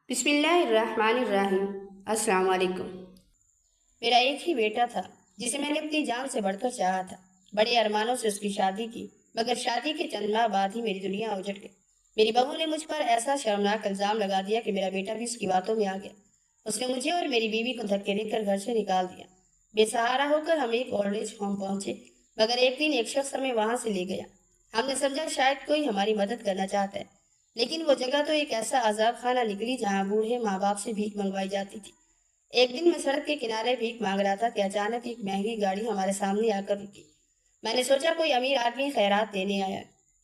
بسم اللہ الرحمن الرحیم۔ السلام علیکم۔ میرا ایک ہی بیٹا تھا جسے میں نے اپنی جان سے بڑھ کر چاہا تھا۔ بڑے ارمانوں سے اس کی شادی کی، مگر شادی کے چند ماہ بعد ہی میری دنیا اجڑ گئی۔ میری بہو نے مجھ پر ایسا شرمناک الزام لگا دیا کہ میرا بیٹا بھی اس کی باتوں میں آ گیا۔ اس نے مجھے اور میری بیوی کو دھکے دے کر گھر سے نکال دیا۔ بے سہارا ہو کر ہم ایک اولڈ ایج ہوم پہنچے، مگر ایک دن ایک شخص ہمیں وہاں سے لے گیا۔ ہم نے سمجھا شاید کوئی ہماری مدد کرنا چاہتا ہے، لیکن وہ جگہ تو ایک ایسا عذاب خانہ نکلی جہاں بوڑھے ماں باپ سے بھیک منگوائی جاتی تھی۔ ایک دن میں سڑک کے کنارے بھیک مانگ رہا تھا کہ اچانک ایک مہنگی گاڑی ہمارے سامنے آ کر رکی۔ میں نے سوچا کوئی امیر آدمی خیرات دینے آیا،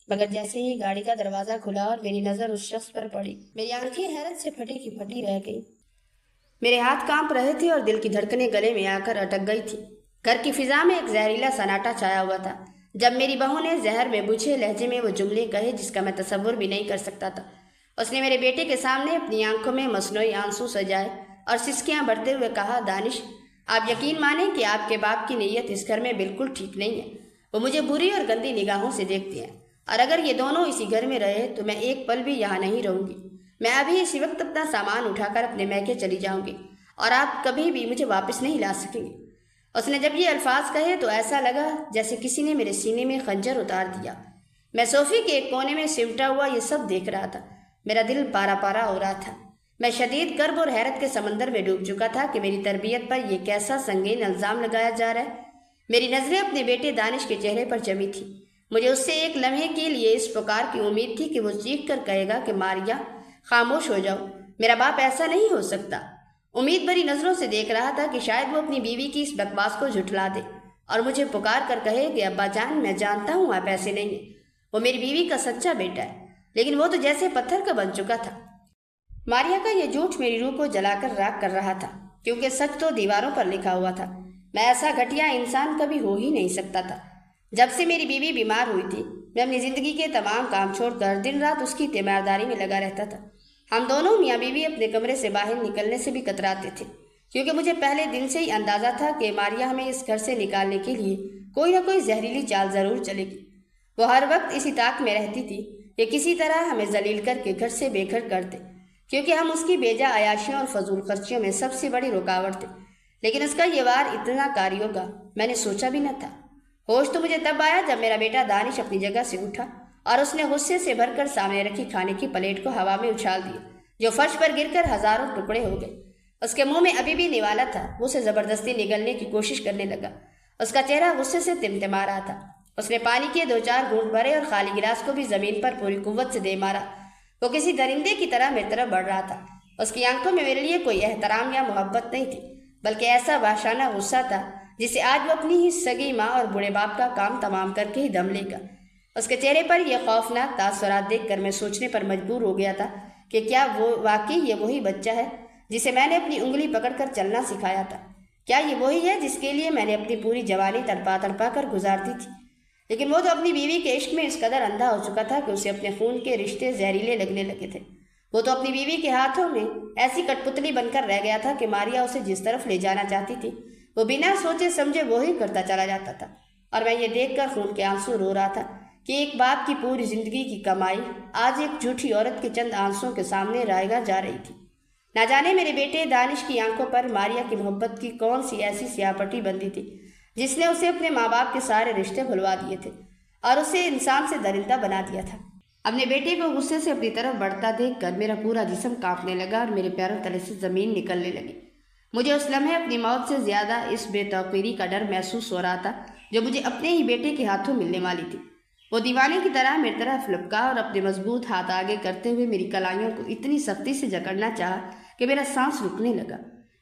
مگر جیسے ہی گاڑی کا دروازہ کھلا اور میری نظر اس شخص پر پڑی، میری آنکھیں حیرت سے پھٹی کی پھٹی رہ گئی۔ میرے ہاتھ کانپ رہے تھے اور دل کی دھڑکنیں گلے میں آ کر اٹک گئی تھی۔ گھر کی فضا میں ایک زہریلا سناٹا چھایا ہوا تھا جب میری بہو نے زہر میں بجھے لہجے میں وہ جملے کہے جس کا میں تصور بھی نہیں کر سکتا تھا۔ اس نے میرے بیٹے کے سامنے اپنی آنکھوں میں مصنوعی آنسو سجائے اور سسکیاں بڑھتے ہوئے کہا، دانش، آپ یقین مانیں کہ آپ کے باپ کی نیت اس گھر میں بالکل ٹھیک نہیں ہے۔ وہ مجھے بری اور گندی نگاہوں سے دیکھتے ہیں، اور اگر یہ دونوں اسی گھر میں رہے تو میں ایک پل بھی یہاں نہیں رہوں گی۔ میں ابھی اسی وقت اپنا سامان اٹھا کر اپنے میکے چلی جاؤں گی اور آپ کبھی بھی مجھے واپس نہیں لا سکیں گے۔ اس نے جب یہ الفاظ کہے تو ایسا لگا جیسے کسی نے میرے سینے میں خنجر اتار دیا۔ میں صوفے کے ایک کونے میں سمٹا ہوا یہ سب دیکھ رہا تھا۔ میرا دل پارا پارا ہو رہا تھا۔ میں شدید کرب اور حیرت کے سمندر میں ڈوب چکا تھا کہ میری تربیت پر یہ کیسا سنگین الزام لگایا جا رہا ہے۔ میری نظریں اپنے بیٹے دانش کے چہرے پر جمی تھی۔ مجھے اس سے ایک لمحے کے لیے اس پکار کی امید تھی کہ وہ چیخ کر کہے گا کہ ماریا، خاموش ہو جاؤ، میرا باپ ایسا نہیں ہو سکتا۔ امید بھری نظروں سے دیکھ رہا تھا کہ شاید وہ اپنی بیوی کی اس بکواس کو جھٹلا دے اور مجھے پکار کر کہے کہ ابا جان، میں جانتا ہوں آپ ایسے نہیں ہیں، وہ میری بیوی کا سچا بیٹا ہے۔ لیکن وہ تو جیسے پتھر کا بن چکا تھا۔ ماریا کا یہ جھوٹ میری روح کو جلا کر راکھ کر رہا تھا، کیونکہ سچ تو دیواروں پر لکھا ہوا تھا۔ میں ایسا گھٹیا انسان کبھی ہو ہی نہیں سکتا تھا۔ جب سے میری بیوی بیمار ہوئی تھی، میں اپنی زندگی کے تمام کام چھوڑ کر دن رات اس کی تیمارداری میں لگا رہتا تھا۔ ہم دونوں میاں بیوی اپنے کمرے سے باہر نکلنے سے بھی کتراتے تھے، کیونکہ مجھے پہلے دن سے ہی اندازہ تھا کہ ماریا ہمیں اس گھر سے نکالنے کے لیے کوئی نہ کوئی زہریلی چال ضرور چلے گی۔ وہ ہر وقت اسی طاق میں رہتی تھی کہ کسی طرح ہمیں ذلیل کر کے گھر سے بے گھر کر دے، کیونکہ ہم اس کی بیجا عیاشیوں اور فضول خرچیوں میں سب سے بڑی رکاوٹ تھے۔ لیکن اس کا یہ وار اتنا کاری ہوگا میں نے سوچا بھی نہ تھا۔ ہوش تو مجھے تب آیا جب میرا بیٹا دانش اپنی جگہ سے اٹھا اور اس نے غصے سے بھر کر سامنے رکھی کھانے کی پلیٹ کو ہوا میں اچھال دیا، جو فرش پر گر کر ہزاروں ٹکڑے ہو گئے۔ اس کے منہ میں ابھی بھی نوالا تھا۔ وہ اسے زبردستی نگلنے کی کوشش کرنے لگا۔ اس کا چہرہ غصے سے تمتما رہا تھا۔ اس نے پانی کے 2-4 گھونٹ بھرے اور خالی گلاس کو بھی زمین پر پوری قوت سے دے مارا۔ وہ کسی درندے کی طرح میری طرف بڑھ رہا تھا۔ اس کی آنکھوں میں میرے لیے کوئی احترام یا محبت نہیں تھی، بلکہ ایسا وحشانہ غصہ تھا جسے آج وہ اپنی ہی سگی ماں اور بوڑھے باپ کا کام تمام کر کے ہی دم لے گا۔ اس کے چہرے پر یہ خوفناک تاثرات دیکھ کر میں سوچنے پر مجبور ہو گیا تھا کہ کیا وہ واقعی یہ وہی بچہ ہے جسے میں نے اپنی انگلی پکڑ کر چلنا سکھایا تھا؟ کیا یہ وہی ہے جس کے لیے میں نے اپنی پوری جوانی تڑپا تڑپا کر گزار دی تھی؟ لیکن وہ تو اپنی بیوی کے عشق میں اس قدر اندھا ہو چکا تھا کہ اسے اپنے خون کے رشتے زہریلے لگنے لگے تھے۔ وہ تو اپنی بیوی کے ہاتھوں میں ایسی کٹ پتلی بن کر رہ گیا تھا کہ ماریا اسے جس طرف لے جانا چاہتی تھی وہ بنا سوچے سمجھے وہی کرتا چلا جاتا تھا۔ اور میں یہ دیکھ کر خون کے آنسو رو رہا تھا کہ ایک باپ کی پوری زندگی کی کمائی آج ایک جھوٹی عورت کے چند آنسوں کے سامنے رائگاں جا رہی تھی۔ نہ جانے میرے بیٹے دانش کی آنکھوں پر ماریا کی محبت کی کون سی ایسی سیاہ پٹی بندی تھی جس نے اسے اپنے ماں باپ کے سارے رشتے بھلوا دیے تھے اور اسے انسان سے درندہ بنا دیا تھا۔ اپنے بیٹے کو غصے سے اپنی طرف بڑھتا دیکھ کر میرا پورا جسم کانپنے لگا اور میرے پیروں تلے سے زمین نکلنے لگی۔ مجھے اس لمحے اپنی موت سے زیادہ اس بے توقیری کا ڈر محسوس ہو رہا تھا جو مجھے اپنے ہی بیٹے کے ہاتھوں ملنے والی تھی۔ وہ دیوانے کی طرح میری طرف لپکا اور اپنے مضبوط ہاتھ آگے کرتے ہوئے میری کلائیوں کو اتنی سختی سے جکڑنا چاہا کہ میرا سانس رکنے لگا۔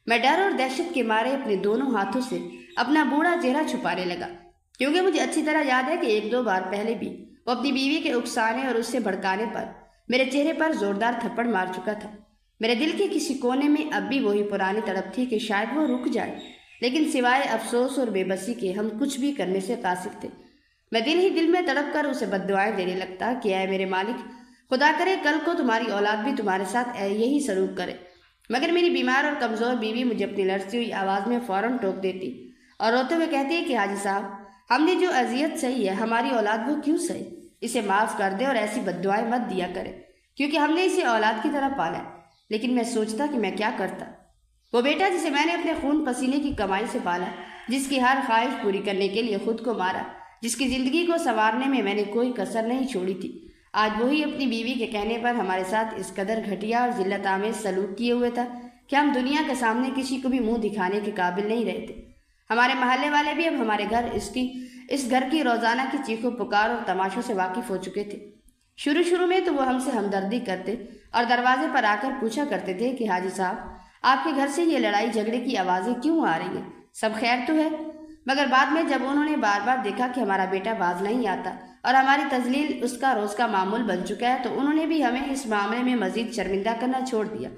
میں ڈر اور دہشت کے مارے اپنے دونوں ہاتھوں سے اپنا بوڑھا چہرہ چھپانے لگا، کیونکہ مجھے اچھی طرح یاد ہے کہ 1-2 بار پہلے بھی وہ اپنی بیوی کے اکسانے اور اس سے بھڑکانے پر میرے چہرے پر زوردار تھپڑ مار چکا تھا۔ میرے دل کے کسی کونے میں اب بھی وہی پرانی تڑپ تھی کہ شاید وہ رک جائے، لیکن سوائے افسوس اور بے بسی کے ہم کچھ بھی کرنے سے قاصر تھے۔ میں دل ہی دل میں تڑپ کر اسے بددعائیں دینے لگتا کہ اے میرے مالک، خدا کرے کل کو تمہاری اولاد بھی تمہارے ساتھ یہی سلوک کرے۔ مگر میری بیمار اور کمزور بیوی مجھے اپنی لرزتی ہوئی آواز میں فوراً ٹوک دیتی اور روتے ہوئے کہتی کہ حاجی صاحب، ہم نے جو اذیت سہی ہے ہماری اولاد وہ کیوں سہے؟ اسے معاف کر دے اور ایسی بددعائیں مت دیا کرے، کیونکہ ہم نے اسے اولاد کی طرح پالا ہے۔ لیکن میں سوچتا کہ میں کیا کرتا۔ وہ بیٹا جسے میں نے اپنے خون پسینے کی کمائی سے پالا، جس کی ہر خواہش پوری کرنے کے لیے خود کو مارا، جس کی زندگی کو سنوارنے میں نے کوئی کسر نہیں چھوڑی تھی، آج وہی اپنی بیوی کے کہنے پر ہمارے ساتھ اس قدر گھٹیا اور ذلت آمیز سلوک کیے ہوئے تھا کہ ہم دنیا کے سامنے کسی کو بھی منہ دکھانے کے قابل نہیں رہتے۔ ہمارے محلے والے بھی اب ہمارے گھر اس گھر کی روزانہ کی چیخو پکار اور تماشوں سے واقف ہو چکے تھے۔ شروع میں تو وہ ہم سے ہمدردی کرتے اور دروازے پر آ کر پوچھا کرتے تھے کہ حاجی صاحب، آپ کے گھر سے یہ لڑائی جھگڑے کی آوازیں کیوں آ رہی ہیں؟ سب خیر تو ہے؟ مگر بعد میں جب انہوں نے بار بار دیکھا کہ ہمارا بیٹا باز نہیں آتا اور ہماری تذلیل اس کا روز کا معمول بن چکا ہے، تو انہوں نے بھی ہمیں اس معاملے میں مزید شرمندہ کرنا چھوڑ دیا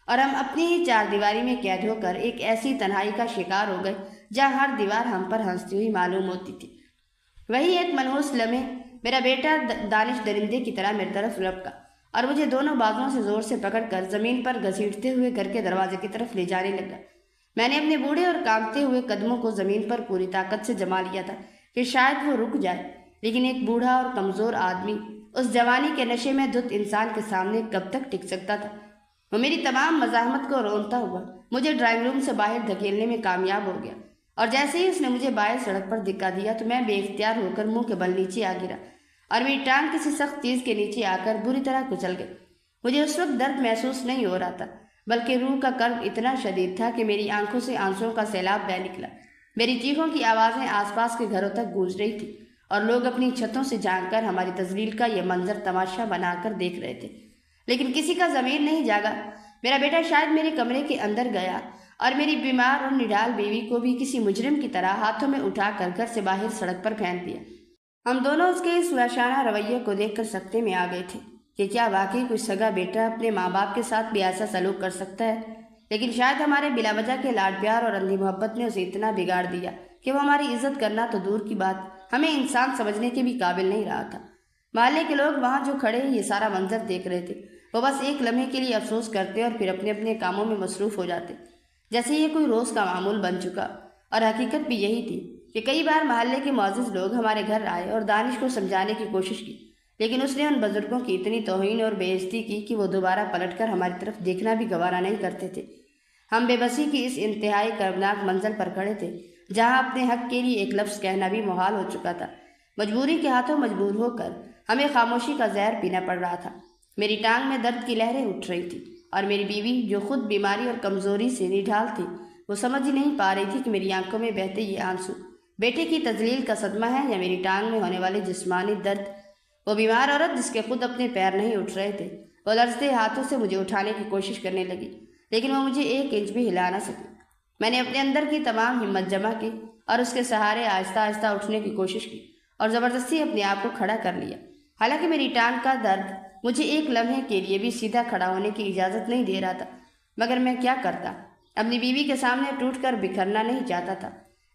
اور ہم اپنی ہی چار دیواری میں قید ہو کر ایک ایسی تنہائی کا شکار ہو گئے جہاں ہر دیوار ہم پر ہنستی ہوئی معلوم ہوتی تھی۔ وہی ایک منحوس لمحے میرا بیٹا دانش درندے کی طرح میری طرف لپکا اور مجھے دونوں بازوؤں سے زور سے پکڑ کر زمین پر گھسیٹتے ہوئے گھر کے دروازے کی طرف لے جانے لگا۔ میں نے اپنے بوڑھے اور کانپتے ہوئے قدموں کو زمین پر پوری طاقت سے جما لیا تھا کہ شاید وہ رک جائے، لیکن ایک بوڑھا اور کمزور آدمی اس جوانی کے نشے میں دھت انسان کے سامنے کب تک ٹک سکتا تھا؟ وہ میری تمام مزاحمت کو رونتا ہوا مجھے ڈرائنگ روم سے باہر دھکیلنے میں کامیاب ہو گیا، اور جیسے ہی اس نے مجھے باہر سڑک پر دھکا دیا تو میں بے اختیار ہو کر منہ کے بل نیچے آ گرا اور میری ٹانگ کسی سخت چیز کے نیچے آ کر بری طرح کچل گئی۔ مجھے اس وقت درد محسوس نہیں ہو رہا تھا، بلکہ روح کا کرب اتنا شدید تھا کہ میری آنکھوں سے آنسوؤں کا سیلاب بہہ نکلا۔ میری چیخوں کی آوازیں آس پاس کے گھروں تک گونج رہی تھی اور لوگ اپنی چھتوں سے جھانک کر ہماری تذلیل کا یہ منظر تماشا بنا کر دیکھ رہے تھے، لیکن کسی کا ضمیر نہیں جاگا۔ میرا بیٹا شاید میرے کمرے کے اندر گیا اور میری بیمار اور نڈال بیوی کو بھی کسی مجرم کی طرح ہاتھوں میں اٹھا کر گھر سے باہر سڑک پر پھینک دیا۔ ہم دونوں اس کے اس وحشانہ رویے کو دیکھ کر سکتے میں آ گئے تھے کہ کیا واقعی کوئی سگا بیٹا اپنے ماں باپ کے ساتھ بھی ایسا سلوک کر سکتا ہے؟ لیکن شاید ہمارے بلا وجہ کے لاڈ پیار اور اندھی محبت نے اسے اتنا بگاڑ دیا کہ وہ ہماری عزت کرنا تو دور کی بات ہمیں انسان سمجھنے کے بھی قابل نہیں رہا تھا۔ محلے کے لوگ وہاں جو کھڑے یہ سارا منظر دیکھ رہے تھے، وہ بس ایک لمحے کے لیے افسوس کرتے اور پھر اپنے اپنے کاموں میں مصروف ہو جاتے، جیسے یہ کوئی روز کا معمول بن چکا۔ اور حقیقت بھی یہی تھی کہ کئی بار محلے کے معزز لوگ ہمارے گھر آئے اور دانش کو سمجھانے کی کوشش کی، لیکن اس نے ان بزرگوں کی اتنی توہین اور بے عزتی کی کہ وہ دوبارہ پلٹ کر ہماری طرف دیکھنا بھی گوارا نہیں کرتے تھے۔ ہم بے بسی کی اس انتہائی کربناک منزل پر کھڑے تھے جہاں اپنے حق کے لیے ایک لفظ کہنا بھی محال ہو چکا تھا۔ مجبوری کے ہاتھوں مجبور ہو کر ہمیں خاموشی کا زہر پینا پڑ رہا تھا۔ میری ٹانگ میں درد کی لہریں اٹھ رہی تھی اور میری بیوی جو خود بیماری اور کمزوری سے نڈھال تھی، وہ سمجھ ہی نہیں پا رہی تھی کہ میری آنکھوں میں بہتے یہ آنسو بیٹے کی تذلیل کا صدمہ ہے یا میری ٹانگ میں ہونے والے جسمانی درد۔ وہ بیمار عورت جس کے خود اپنے پیر نہیں اٹھ رہے تھے، وہ لرزتے ہاتھوں سے مجھے اٹھانے کی کوشش کرنے لگی، لیکن وہ مجھے ایک انچ بھی ہلا نہ سکی۔ میں نے اپنے اندر کی تمام ہمت جمع کی اور اس کے سہارے آہستہ آہستہ اٹھنے کی کوشش کی اور زبردستی اپنے آپ کو کھڑا کر لیا۔ حالانکہ میری ٹانگ کا درد مجھے ایک لمحے کے لیے بھی سیدھا کھڑا ہونے کی اجازت نہیں دے رہا تھا، مگر میں کیا کرتا؟ اپنی بیوی کے سامنے ٹوٹ کر بکھرنا نہیں چاہتا تھا،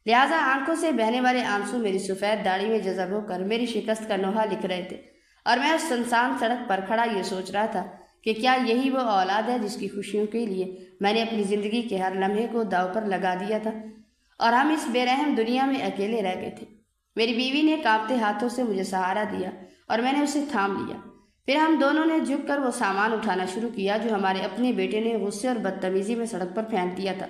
لہٰذا آنکھوں سے بہنے والے آنسو میری سفید داڑھی میں جذب ہو کر میری شکست کا نوحہ لکھ رہے تھے، اور میں اس سنسان سڑک پر کھڑا یہ سوچ رہا تھا کہ کیا یہی وہ اولاد ہے جس کی خوشیوں کے لیے میں نے اپنی زندگی کے ہر لمحے کو داؤ پر لگا دیا تھا، اور ہم اس بے رحم دنیا میں اکیلے رہ گئے تھے۔ میری بیوی نے کانپتے ہاتھوں سے مجھے سہارا دیا اور میں نے اسے تھام لیا۔ پھر ہم دونوں نے جھک کر وہ سامان اٹھانا شروع کیا جو ہمارے اپنے بیٹے نے غصے اور بدتمیزی میں سڑک پر پھینک دیا تھا۔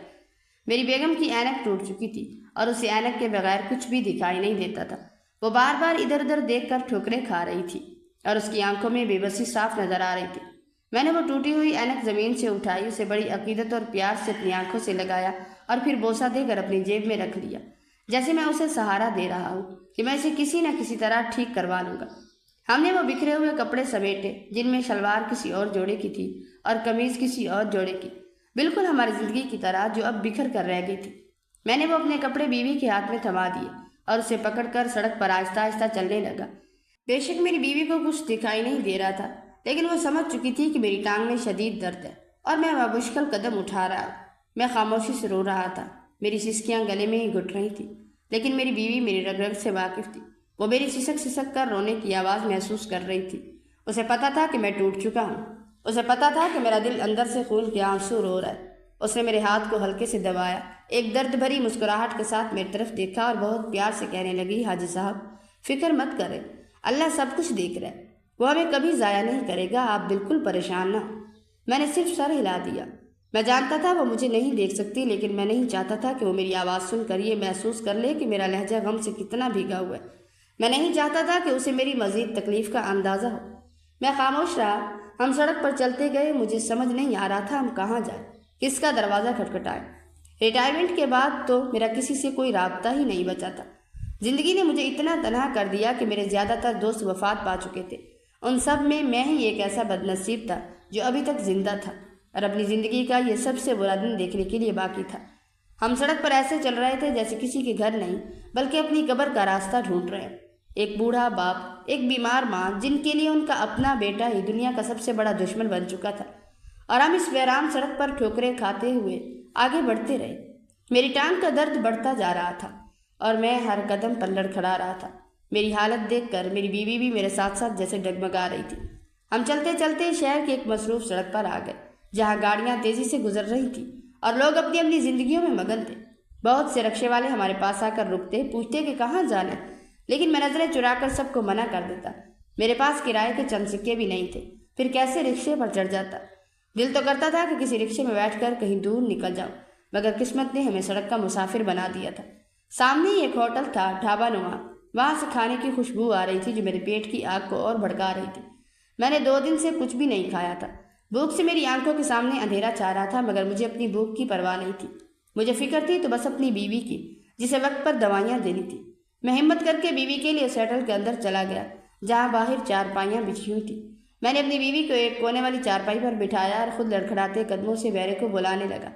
میری بیگم کی اینک ٹوٹ چکی تھی اور اسے اینک کے بغیر کچھ بھی دکھائی نہیں دیتا تھا۔ وہ بار بار ادھر ادھر دیکھ کر ٹھوکریں کھا رہی تھی اور اس کی آنکھوں میں بے بسی صاف نظر آ رہی تھی۔ میں نے وہ ٹوٹی ہوئی اینک زمین سے اٹھائی، اسے بڑی عقیدت اور پیار سے اپنی آنکھوں سے لگایا اور پھر بوسہ دے کر اپنی جیب میں رکھ لیا، جیسے میں اسے سہارا دے رہا ہوں کہ میں اسے کسی نہ کسی طرح ٹھیک کروا لوں گا۔ ہم نے وہ بکھرے ہوئے کپڑے سمیٹے جن میں شلوار کسی اور جوڑے کی تھی اور قمیض کسی اور جوڑے کی، بالکل ہماری زندگی کی طرح جو اب بکھر کر رہ گئی تھی۔ میں نے وہ اپنے کپڑے بیوی کے ہاتھ میں تھما دیے اور اسے پکڑ کر سڑک پر آہستہ آہستہ چلنے لگا۔ بے شک میری بیوی کو کچھ دکھائی نہیں دے رہا تھا، لیکن وہ سمجھ چکی تھی کہ میری ٹانگ میں شدید درد ہے اور میں بمشکل قدم اٹھا رہا ہوں۔ میں خاموشی سے رو رہا تھا، میری سسکیاں گلے میں ہی گھٹ رہی تھیں، لیکن میری بیوی میری رگ رگ سے واقف تھی۔ وہ میری سسک سسک کر رونے کی آواز محسوس کر رہی تھی۔ اسے پتا تھا کہ میں ٹوٹ چکا ہوں، اسے پتا تھا کہ میرا دل اندر سے خون کے آنسو رو رہا ہے۔ اس نے میرے ہاتھ کو ہلکے سے دبایا، ایک درد بھری مسکراہٹ کے ساتھ میری طرف دیکھا اور بہت پیار سے کہنے لگی، حاجی صاحب فکر مت کریں، اللہ سب کچھ دیکھ رہا ہے، وہ ہمیں کبھی ضائع نہیں کرے گا، آپ بالکل پریشان نہ ہو۔ میں نے صرف سر ہلا دیا۔ میں جانتا تھا وہ مجھے نہیں دیکھ سکتی، لیکن میں نہیں چاہتا تھا کہ وہ میری آواز سن کر یہ محسوس کر لے کہ میرا لہجہ غم سے کتنا بھیگا ہوا ہے۔ میں نہیں چاہتا تھا کہ اسے میری مزید تکلیف کا اندازہ ہو۔ میں خاموش رہا۔ ہم سڑک پر چلتے گئے۔ مجھے سمجھ نہیں آ رہا تھا ہم کہاں جائیں، کس کا دروازہ کھٹکھٹائے۔ ریٹائرمنٹ کے بعد تو میرا کسی سے کوئی رابطہ ہی نہیں بچا تھا۔ زندگی نے مجھے اتنا تنہا کر دیا کہ میرے زیادہ تر دوست وفات پا چکے تھے۔ ان سب میں ہی ایک ایسا بد نصیب تھا جو ابھی تک زندہ تھا اور اپنی زندگی کا یہ سب سے برا دن دیکھنے کے لیے باقی تھا۔ ہم سڑک پر ایسے چل رہے تھے جیسے کسی کے گھر نہیں بلکہ اپنی قبر کا راستہ ڈھونڈ رہے۔ ایک بوڑھا باپ، ایک بیمار ماں، جن کے لیے ان کا اپنا بیٹا ہی دنیا کا سب سے بڑا دشمن بن چکا تھا، اور ہم اس ویران سڑک پر ٹھوکریں کھاتے ہوئے آگے بڑھتے رہے۔ میری ٹانگ کا درد بڑھتا جا رہا تھا اور میں ہر قدم پر لڑکھڑا رہا تھا۔ میری حالت دیکھ کر میری بیوی بھی میرے ساتھ ساتھ جیسے ڈگمگا رہی تھی۔ ہم چلتے چلتے شہر کی ایک مصروف سڑک پر آ گئے جہاں گاڑیاں تیزی سے گزر رہی تھیں اور لوگ اپنی اپنی زندگیوں میں مگن تھے۔ بہت سے رکشے والے ہمارے پاس آ کر رکتے، پوچھتے کہ کہاں جانا ہے، لیکن میں نظریں چرا کر سب کو منع کر دیتا۔ میرے پاس کرائے کے چند سکے بھی نہیں تھے، پھر کیسے رکشے پر چڑھ جاتا۔ دل تو کرتا تھا کہ کسی رکشے میں بیٹھ کر کہیں دور نکل جاؤں، مگر قسمت نے ہمیں سڑک کا مسافر بنا دیا تھا۔ سامنے ہی ایک ہوٹل تھا، ڈھابا نما۔ وہاں سے کھانے کی خوشبو آ رہی تھی جو میرے پیٹ کی آگ کو اور بھڑکا رہی تھی۔ میں نے 2 دن سے کچھ بھی نہیں کھایا تھا۔ بھوک سے میری آنکھوں کے سامنے اندھیرا چھا رہا تھا، مگر مجھے اپنی بھوک کی پرواہ نہیں تھی۔ مجھے فکر تھی تو بس اپنی بیوی کی، جسے وقت پر دوائیاں دینی تھی۔ میں ہمت کر کے بیوی کے لیے اس ہوٹل کے اندر چلا گیا جہاں باہر چارپائیاں بچھی ہوئی تھیں۔ میں نے اپنی بیوی کو ایک کونے والی چارپائی پر بٹھایا اور خود لڑکھڑاتے قدموں سے بیرے کو بلانے لگا۔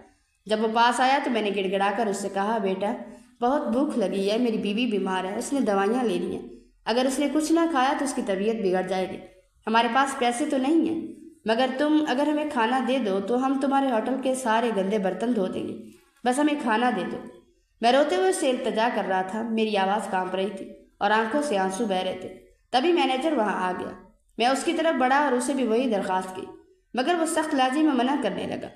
جب وہ پاس آیا تو میں نے گڑ گڑا کر اس سے کہا، بیٹا بہت بھوک لگی ہے، میری بیوی بیمار ہے، اس نے دوائیاں لے لی ہیں، اگر اس نے کچھ نہ کھایا تو اس کی طبیعت بگڑ جائے گی۔ ہمارے پاس پیسے تو نہیں ہیں، مگر تم اگر ہمیں کھانا دے دو تو ہم تمہارے ہوٹل کے سارے گندے برتن دھو دیں گے، بس ہمیں کھانا دے دو۔ میں روتے ہوئے اس سے التجا کر رہا تھا، میری آواز کانپ رہی تھی اور آنکھوں سے آنسو بہہ رہے تھے۔ تبھی مینیجر وہاں آ گیا۔ میں اس کی طرف بڑھا اور اسے بھی وہی درخواست کی، مگر وہ سخت لہجے میں منع کرنے لگا۔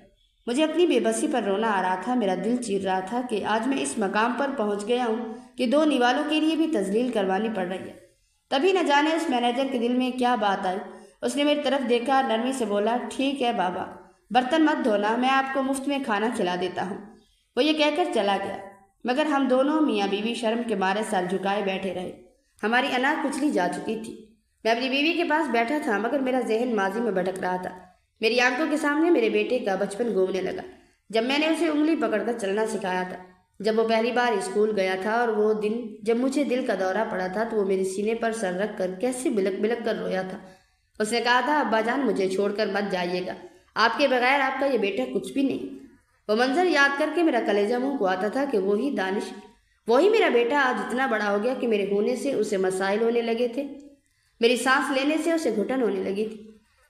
مجھے اپنی بے بسی پر رونا آ رہا تھا۔ میرا دل چیر رہا تھا کہ آج میں اس مقام پر پہنچ گیا ہوں کہ 2 نوالوں کے لیے بھی تذلیل کروانی پڑ رہی ہے۔ تبھی نہ جانے اس مینیجر کے دل میں کیا بات آئی، اس نے میری طرف دیکھا اور نرمی سے بولا، ٹھیک ہے بابا، برتن مت دھونا، میں آپ کو مفت میں کھانا کھلا دیتا ہوں۔ وہ یہ کہہ کر چلا گیا، مگر ہم دونوں میاں بیوی شرم کے مارے سر جھکائے بیٹھے رہے۔ ہماری انا کچلی جا چکی تھی۔ میں اپنی بیوی کے پاس بیٹھا تھا، مگر میرا ذہن ماضی میں بھٹک رہا تھا۔ میری آنکھوں کے سامنے میرے بیٹے کا بچپن گھومنے لگا، جب میں نے اسے انگلی پکڑ کر چلنا سکھایا تھا، جب وہ پہلی بار اسکول گیا تھا، اور وہ دن جب مجھے دل کا دورہ پڑا تھا تو وہ میرے سینے پر سر رکھ کر کیسے بلک بلک کر رویا تھا۔ اس نے کہا تھا، ابا جان مجھے چھوڑ کر مت جائیے گا، آپ کے بغیر آپ کا یہ بیٹا کچھ بھی نہیں۔ وہ منظر یاد کر کے میرا کلیجہ منہ کو آتا تھا کہ وہی دانش، وہی میرا بیٹا آج اتنا بڑا ہو گیا کہ میرے ہونے سے اسے مسائل ہونے لگے تھے، میری سانس لینے سے اسے گھٹن ہونے لگی تھی۔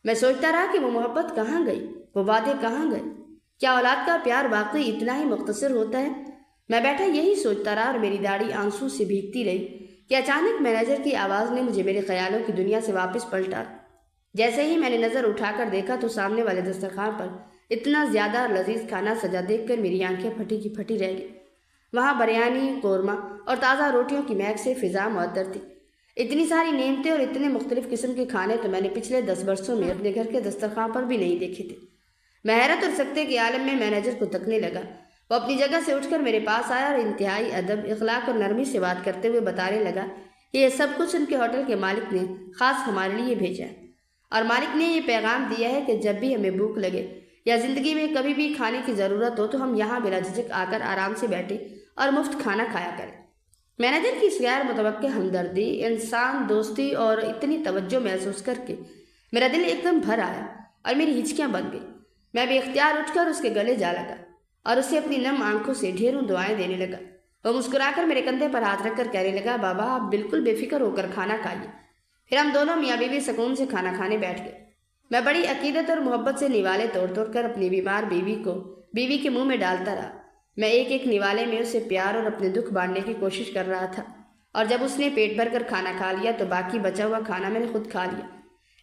میں سوچتا رہا کہ وہ محبت کہاں گئی، وہ وعدے کہاں گئے، کیا اولاد کا پیار واقعی اتنا ہی مختصر ہوتا ہے؟ میں بیٹھا یہی سوچتا رہا اور میری داڑھی آنسو سے بھیگتی رہی کہ اچانک مینیجر کی آواز نے مجھے میرے خیالوں کی دنیا سے واپس پلٹا۔ جیسے ہی میں نے نظر اٹھا کر دیکھا تو سامنے والے دسترخوان پر اتنا زیادہ لذیذ کھانا سجا دیکھ کر میری آنکھیں پھٹی کی پھٹی رہ گئی۔ وہاں بریانی، قورمہ اور تازہ روٹیوں کی مہک سے فضا معطر تھی۔ اتنی ساری نعمتیں اور اتنے مختلف قسم کے کھانے تو میں نے پچھلے 10 برسوں میں اپنے گھر کے دسترخوان پر بھی نہیں دیکھے تھے۔ میں حیرت اور سکتے کے عالم میں مینیجر کو تکنے لگا۔ وہ اپنی جگہ سے اٹھ کر میرے پاس آیا اور انتہائی ادب، اخلاق اور نرمی سے بات کرتے ہوئے بتانے لگا کہ یہ سب کچھ ان کے ہوٹل کے مالک نے خاص ہمارے لیے بھیجا ہے، اور مالک نے یہ پیغام دیا ہے کہ جب بھی ہمیں بھوک لگے یا زندگی میں کبھی بھی کھانے کی ضرورت ہو تو ہم یہاں بلا جھجک آ کر آرام سے بیٹھے اور مفت کھانا کھایا کریں۔ مینیجر کی اس غیر متوقع ہمدردی، انسان دوستی اور اتنی توجہ محسوس کر کے میرا دل ایک دم بھر آیا اور میری ہچکیاں بن گئی۔ میں بے اختیار اٹھ کر اس کے گلے جا لگا اور اسے اپنی نم آنکھوں سے ڈھیروں دعائیں دینے لگا۔ وہ مسکرا کر میرے کندھے پر ہاتھ رکھ کر کہنے لگا، بابا آپ بالکل بے فکر ہو کر کھانا کھائیے۔ پھر ہم دونوں میاں بیوی سکون سے کھانا کھانے بیٹھ گئے۔ میں بڑی عقیدت اور محبت سے نوالے توڑ توڑ کر اپنی بیمار بیوی کے منہ میں ڈالتا رہا۔ میں ایک ایک نوالے میں اسے پیار اور اپنے دکھ بانٹنے کی کوشش کر رہا تھا، اور جب اس نے پیٹ بھر کر کھانا کھا لیا تو باقی بچا ہوا کھانا میں نے خود کھا لیا۔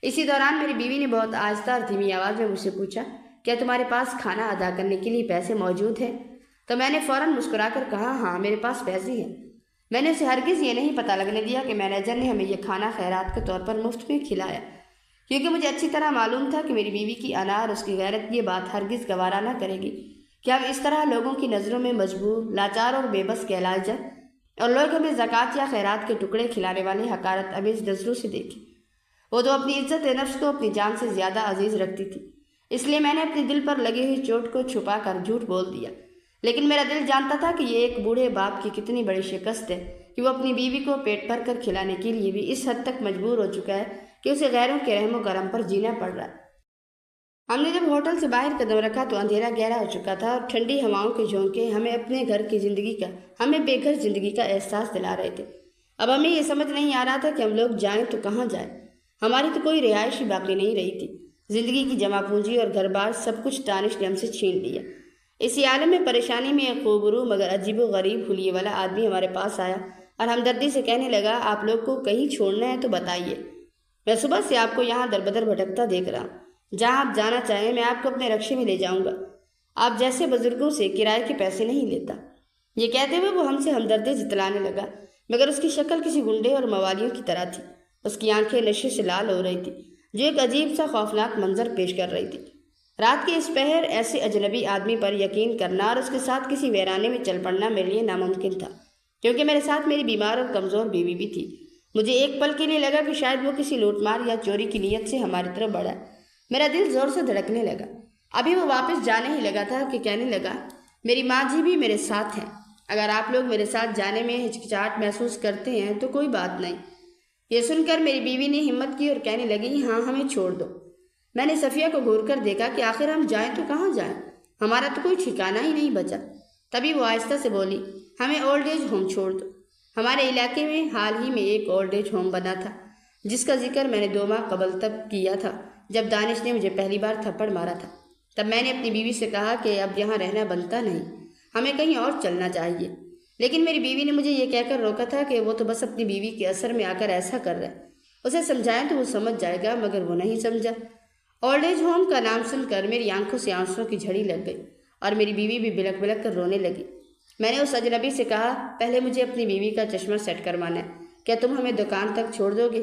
اسی دوران میری بیوی نے بہت آہستہ اور دھیمی آواز میں مجھ سے پوچھا، کیا تمہارے پاس کھانا ادا کرنے کے لیے پیسے موجود ہیں؟ تو میں نے فوراً مسکرا کر کہا، ہاں میرے پاس پیسے ہیں۔ میں نے اسے ہرگز یہ نہیں پتہ لگنے دیا کہ مینیجر نے ہمیں یہ کھانا خیرات کے طور پر مفت میں کھلایا۔ کیونکہ مجھے اچھی طرح معلوم تھا کہ میری بیوی کی انا اور اس کی غیرت یہ بات ہرگز گوارا نہ کرے گی کہ ہم اس طرح لوگوں کی نظروں میں مجبور، لاچار اور بے بس کہلائے جائیں، اور لوگ ہمیں زکوٰۃ یا خیرات کے ٹکڑے کھلانے والے حقارت امیز نظروں سے دیکھیں۔ وہ تو اپنی عزت نفس کو اپنی جان سے زیادہ عزیز رکھتی تھی، اس لیے میں نے اپنے دل پر لگی ہوئی چوٹ کو چھپا کر جھوٹ بول دیا۔ لیکن میرا دل جانتا تھا کہ یہ ایک بوڑھے باپ کی کتنی بڑی شکست ہے کہ وہ اپنی بیوی کو پیٹ بھر کر کھلانے کے لیے بھی اس حد تک مجبور ہو چکا ہے کہ اسے غیروں کے رحم و کرم پر جینا پڑ رہا ہے۔ ہم نے جب ہوٹل سے باہر قدم رکھا تو اندھیرا گہرا ہو چکا تھا اور ٹھنڈی ہواؤں کے جھونکے ہمیں بے گھر زندگی کا احساس دلا رہے تھے۔ اب ہمیں یہ سمجھ نہیں آ رہا تھا کہ ہم لوگ جائیں تو کہاں جائیں۔ ہماری تو کوئی رہائش ہی باقی نہیں رہی تھی۔ زندگی کی جمع پونجی اور گھر بار سب کچھ دانش نے ہم سے چھین لیا۔ اسی عالم میں پریشانی میں ایک خوبرو مگر عجیب و غریب حلیے والا آدمی ہمارے پاس آیا اور ہمدردی سے کہنے لگا، آپ لوگ کو کہیں چھوڑنا ہے تو بتائیے، میں صبح سے آپ کو یہاں در بدر بھٹکتا دیکھ رہا ہوں۔ جہاں آپ جانا چاہیں میں آپ کو اپنے رکشے میں لے جاؤں گا، آپ جیسے بزرگوں سے کرائے کے پیسے نہیں لیتا۔ یہ کہتے ہوئے وہ ہم سے ہمدردی جتلانے لگا، مگر اس کی شکل کسی گنڈے اور موالیوں کی طرح تھی۔ اس کی آنکھیں نشے سے لال ہو رہی تھی جو ایک عجیب سا خوفناک منظر پیش کر رہی تھی۔ رات کے اس پہر ایسے اجنبی آدمی پر یقین کرنا اور اس کے ساتھ کسی ویرانے میں چل پڑنا میرے لیے ناممکن تھا، کیونکہ میرے ساتھ میری بیمار اور کمزور بیوی بھی تھی۔ مجھے ایک پل کے لیے لگا کہ شاید وہ کسی لوٹ مار یا چوری کی نیت سے ہماری طرف بڑھا ہے۔ میرا دل زور سے دھڑکنے لگا۔ ابھی وہ واپس جانے ہی لگا تھا کہ کہنے لگا، میری ماں جی بھی میرے ساتھ ہیں، اگر آپ لوگ میرے ساتھ جانے میں ہچکچاہٹ محسوس کرتے ہیں تو کوئی بات نہیں۔ یہ سن کر میری بیوی نے ہمت کی اور کہنے لگی، ہاں ہمیں چھوڑ دو۔ میں نے صفیہ کو گھور کر دیکھا کہ آخر ہم جائیں تو کہاں جائیں، ہمارا تو کوئی ٹھکانہ ہی نہیں بچا۔ تبھی وہ آہستہ سے بولی، ہمیں اولڈ ایج ہوم چھوڑ دو۔ ہمارے علاقے میں حال ہی میں ایک اولڈ ایج ہوم بنا تھا جس کا ذکر میں نے 2 ماہ قبل تک کیا تھا جب دانش نے مجھے پہلی بار تھپڑ مارا تھا۔ تب میں نے اپنی بیوی سے کہا کہ اب یہاں رہنا بنتا نہیں، ہمیں کہیں اور چلنا چاہیے۔ لیکن میری بیوی نے مجھے یہ کہہ کر روکا تھا کہ وہ تو بس اپنی بیوی کے اثر میں آ کر ایسا کر رہا ہے، اسے سمجھائیں تو وہ سمجھ جائے گا، مگر وہ نہیں سمجھا۔ اولڈ ایج ہوم کا نام سن کر میری آنکھوں سے آنسوں کی جھڑی لگ گئی اور میری بیوی بھی بلک بلک کر رونے لگی۔ میں نے اس اجنبی سے کہا، پہلے مجھے اپنی بیوی کا چشمہ سیٹ کروانا ہے، کیا تم ہمیں دکان تک چھوڑ دو گے؟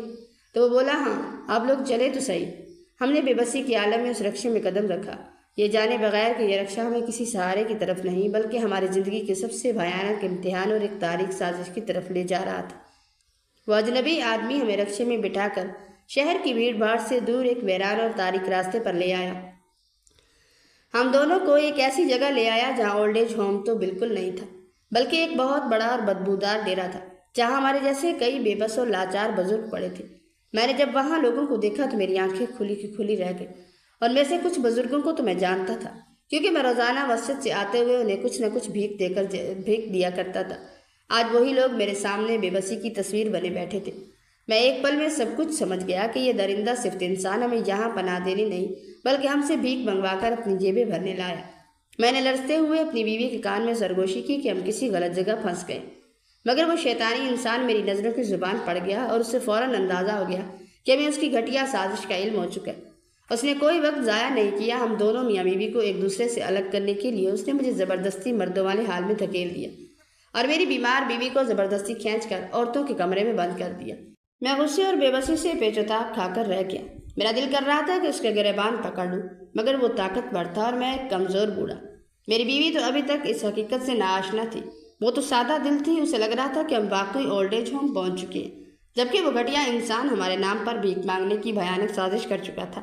تو وہ بولا، ہاں آپ لوگ چلے تو صحیح۔ ہم نے بے بسی کے عالم میں اس رکشے میں قدم رکھا، یہ جانے بغیر کہ یہ رکشہ ہمیں کسی سہارے کی طرف نہیں بلکہ ہماری زندگی کے سب سے بھیانک امتحان اور ایک تاریک سازش کی طرف لے جا رہا تھا۔ وہ اجنبی آدمی ہمیں رکشے میں بٹھا کر شہر کی بھیڑ بھاڑ سے دور ایک ویران اور تاریک راستے پر لے آیا۔ ہم دونوں کو ایک ایسی جگہ لے آیا جہاں اولڈ ایج ہوم تو بالکل نہیں تھا، بلکہ ایک بہت بڑا اور بدبودار ڈیرا تھا جہاں ہمارے جیسے کئی بے بس اور لاچار بزرگ پڑے تھے۔ میں نے جب وہاں لوگوں کو دیکھا تو میری آنکھیں کھلی کی کھلی رہ گئی، اور میں سے کچھ بزرگوں کو تو میں جانتا تھا کیونکہ میں روزانہ مسجد سے آتے ہوئے انہیں کچھ نہ کچھ بھیک دیا کرتا تھا۔ آج وہی لوگ میرے سامنے بے بسی کی تصویر بنے بیٹھے تھے۔ میں ایک پل میں سب کچھ سمجھ گیا کہ یہ درندہ صفت انسان ہمیں یہاں پناہ دینے نہیں بلکہ ہم سے بھیک منگوا کر اپنی جیبیں بھرنے لایا۔ میں نے لرزتے ہوئے اپنی بیوی کے کان میں سرگوشی کی کہ ہم کسی غلط جگہ پھنس گئے، مگر وہ شیطانی انسان میری نظروں کی زبان پڑ گیا اور اسے فوراً اندازہ ہو گیا کہ ہمیں اس کی گھٹیا سازش کا علم ہو چکا ہے۔ اس نے کوئی وقت ضائع نہیں کیا، ہم دونوں میاں بیوی کو ایک دوسرے سے الگ کرنے کے لیے اس نے مجھے زبردستی مردوں والے حال میں دھکیل دیا اور میری بیمار بیوی کو زبردستی کھینچ کر عورتوں کے کمرے میں بند کر دیا۔ میں غصے اور بے بسی سے پیچ و تاب کھا کر رہ گیا۔ میرا دل کر رہا تھا کہ اس کے گریبان پکڑ لوں، مگر وہ طاقتور تھا اور میں ایک کمزور بوڑھا۔ میری بیوی تو ابھی تک اس حقیقت سے ناآشنا تھی، وہ تو سادہ دل تھی، اسے لگ رہا تھا کہ ہم واقعی اولڈ ایج ہوم پہنچ چکے ہیں، جبکہ وہ گھٹیا انسان ہمارے نام پر بھیک مانگنے کی بھیانک سازش کر چکا تھا۔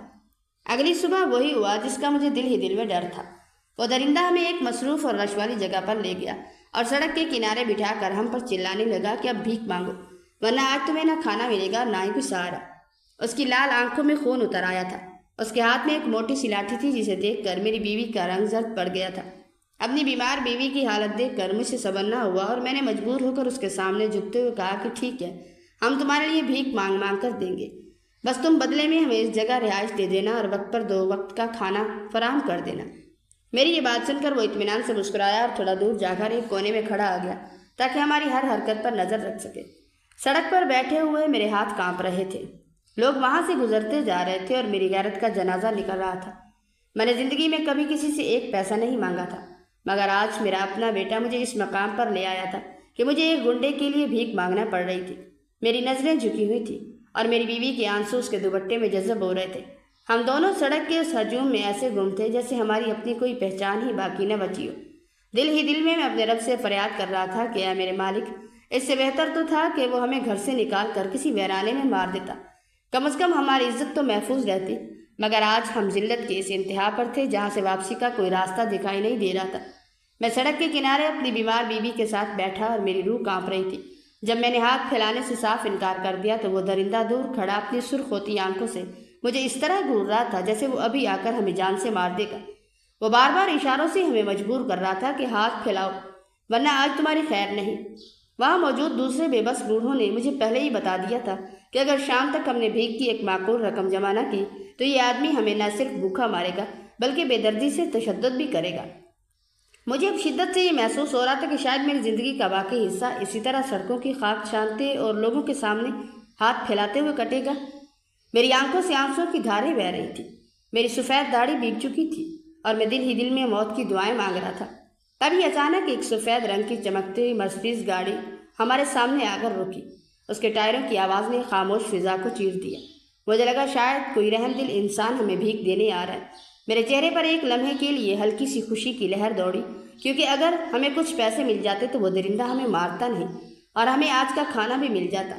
اگلی صبح وہی ہوا جس کا مجھے دل ہی دل میں ڈر تھا۔ وہ درندہ ہمیں ایک مصروف اور رش والی جگہ پر لے گیا اور سڑک کے کنارے بٹھا کر ہم پر چلانے لگا کہ اب بھیک مانگو، ورنہ آج تمہیں نہ کھانا ملے گا نہ ہی کوئی سہارا۔ اس کی لال آنکھوں میں خون اتر آیا تھا۔ اس کے ہاتھ میں ایک موٹی سی لاٹھی تھی جسے دیکھ کر میری بیوی کا رنگ زرد پڑ گیا تھا۔ اپنی بیمار بیوی کی حالت دیکھ کر مجھ سے صبر نہ ہوا اور میں نے مجبور ہو کر اس کے سامنے جھکتے ہوئے کہا کہ ٹھیک ہے، ہم تمہارے لیے بھیک مانگ مانگ کر دیں گے، بس تم بدلے میں ہمیں اس جگہ رہائش دے دینا اور وقت پر 2 وقت کا کھانا فراہم کر دینا۔ میری یہ بات سن کر وہ اطمینان سے مسکرایا اور تھوڑا دور جا کر ایک کونے میں کھڑا آ گیا تاکہ ہماری ہر حرکت پر نظر رکھ سکے۔ سڑک پر بیٹھے ہوئے میرے ہاتھ کانپ رہے تھے، لوگ وہاں سے گزرتے جا رہے تھے اور میری غیرت کا جنازہ نکل رہا تھا۔ میں نے زندگی میں کبھی کسی سے 1 پیسہ نہیں مانگا تھا، مگر آج میرا اپنا بیٹا مجھے اس مقام پر لے آیا تھا کہ مجھے ایک گنڈے کے لیے بھیک مانگنا پڑ رہی تھی۔ میری نظریں جھکی ہوئی تھی اور میری بیوی کے آنسو اس کے دوپٹے میں جذب ہو رہے تھے۔ ہم دونوں سڑک کے اس ہجوم میں ایسے گم تھے جیسے ہماری اپنی کوئی پہچان ہی باقی نہ بچی ہو۔ دل ہی دل میں اپنے رب سے فریاد کر رہا تھا کہ اے میرے مالک، اس سے بہتر تو تھا کہ وہ ہمیں گھر سے نکال کر کسی ویرانے میں مار دیتا، کم از کم ہماری عزت تو محفوظ رہتی۔ مگر آج ہم ذلت کے اس انتہا پر تھے جہاں سے واپسی کا کوئی راستہ دکھائی نہیں دے رہا تھا۔ میں سڑک کے کنارے اپنی بیمار بیوی کے ساتھ بیٹھا اور میری روح کانپ رہی تھی۔ جب میں نے ہاتھ پھیلانے سے صاف انکار کر دیا تو وہ درندہ دور کھڑا اپنی سرخ ہوتی آنکھوں سے مجھے اس طرح گھور رہا تھا جیسے وہ ابھی آ کر ہمیں جان سے مار دے گا۔ وہ بار بار اشاروں سے ہمیں مجبور کر رہا تھا کہ ہاتھ پھیلاؤ ورنہ آج تمہاری خیر نہیں۔ وہاں موجود دوسرے بے بس بوڑھوں نے مجھے پہلے ہی بتا دیا تھا کہ اگر شام تک ہم نے بھیک کی ایک معقول رقم جمع نہ کی تو یہ آدمی ہمیں نہ صرف بھوکا مارے گا بلکہ بے دردی سے تشدد بھی کرے گا۔ مجھے اب شدت سے یہ محسوس ہو رہا تھا کہ شاید میری زندگی کا باقی حصہ اسی طرح سڑکوں کی خاک چھانتے اور لوگوں کے سامنے ہاتھ پھیلاتے ہوئے کٹے گا۔ میری آنکھوں سے آنسوں کی دھاریں بہہ رہی تھی، میری سفید داڑھی بھیگ چکی تھی اور میں دل ہی دل میں موت کی دعائیں مانگ رہا تھا۔ تبھی اچانک ایک سفید رنگ کی چمکتی ہوئی مرسیڈیز گاڑی ہمارے سامنے آ کر رکی۔ اس کے ٹائروں کی آواز نے خاموش فضا کو چیر دیا۔ مجھے لگا شاید کوئی رحم دل انسان ہمیں بھیک دینے آ رہا ہے۔ میرے چہرے پر ایک لمحے کے لیے ہلکی سی خوشی کی لہر دوڑی، کیونکہ اگر ہمیں کچھ پیسے مل جاتے تو وہ درندہ ہمیں مارتا نہیں اور ہمیں آج کا کھانا بھی مل جاتا۔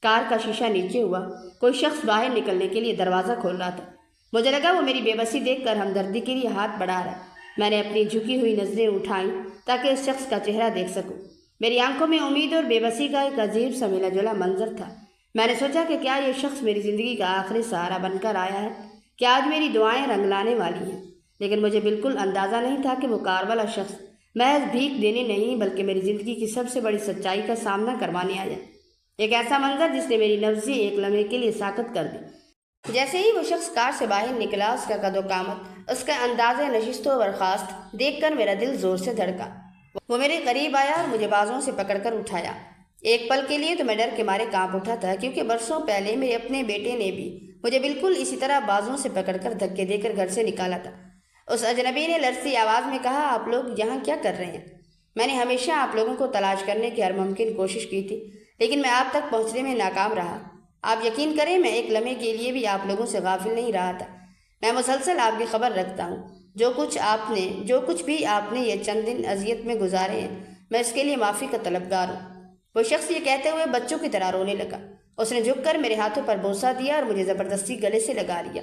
کار کا شیشہ نیچے ہوا، کوئی شخص باہر نکلنے کے لیے دروازہ کھول رہا تھا۔ مجھے لگا وہ میری بے بسی دیکھ کر ہمدردی کے لیے ہاتھ بڑھا رہا ہے۔ میں نے اپنی جھکی ہوئی نظریں اٹھائیں تاکہ اس شخص کا چہرہ دیکھ سکوں۔ میری آنکھوں میں امید اور بے بسی کا ایک عجیب سا ملا جلا منظر تھا۔ میں نے سوچا کہ کیا یہ شخص میری زندگی کا آخری سہارا بن کر آیا ہے؟ کیا آج میری دعائیں رنگ لانے والی ہیں؟ لیکن مجھے بالکل اندازہ نہیں تھا کہ وہ کار والا شخص محض بھیک دینے نہیں بلکہ میری زندگی کی سب سے بڑی سچائی کا سامنا کروانے آیا۔ ایک ایسا منظر جس نے میری نبضیں ایک لمحے کے لیے ساکت کر دی۔ جیسے ہی وہ شخص کار سے باہر نکلا، اس کا قد و قامت، اس کا انداز نشست و برخاست دیکھ کر میرا دل زور سے دھڑکا۔ وہ میرے قریب آیا اور مجھے بازوں سے پکڑ کر اٹھایا۔ ایک پل کے لیے تو میں ڈر کے مارے کانپ اٹھا تھا، کیونکہ برسوں پہلے میرے اپنے بیٹے نے بھی مجھے بالکل اسی طرح بازوں سے پکڑ کر دھکے دے کر گھر سے نکالا تھا۔ اس اجنبی نے لرزتی آواز میں کہا، آپ لوگ یہاں کیا کر رہے ہیں؟ میں نے ہمیشہ آپ لوگوں کو تلاش کرنے کی ہر ممکن کوشش کی تھی، لیکن میں آپ تک پہنچنے میں ناکام رہا۔ آپ یقین کریں میں ایک لمحے کے لیے بھی آپ لوگوں سے غافل نہیں رہا تھا۔ میں مسلسل آپ کی خبر رکھتا ہوں۔ جو کچھ بھی آپ نے یہ چند دن اذیت میں گزارے ہیں، میں اس کے لیے معافی کا طلبگار ہوں۔ وہ شخص یہ کہتے ہوئے بچوں کی طرح رونے لگا۔ اس نے جھک کر میرے ہاتھوں پر بوسہ دیا اور مجھے زبردستی گلے سے لگا لیا۔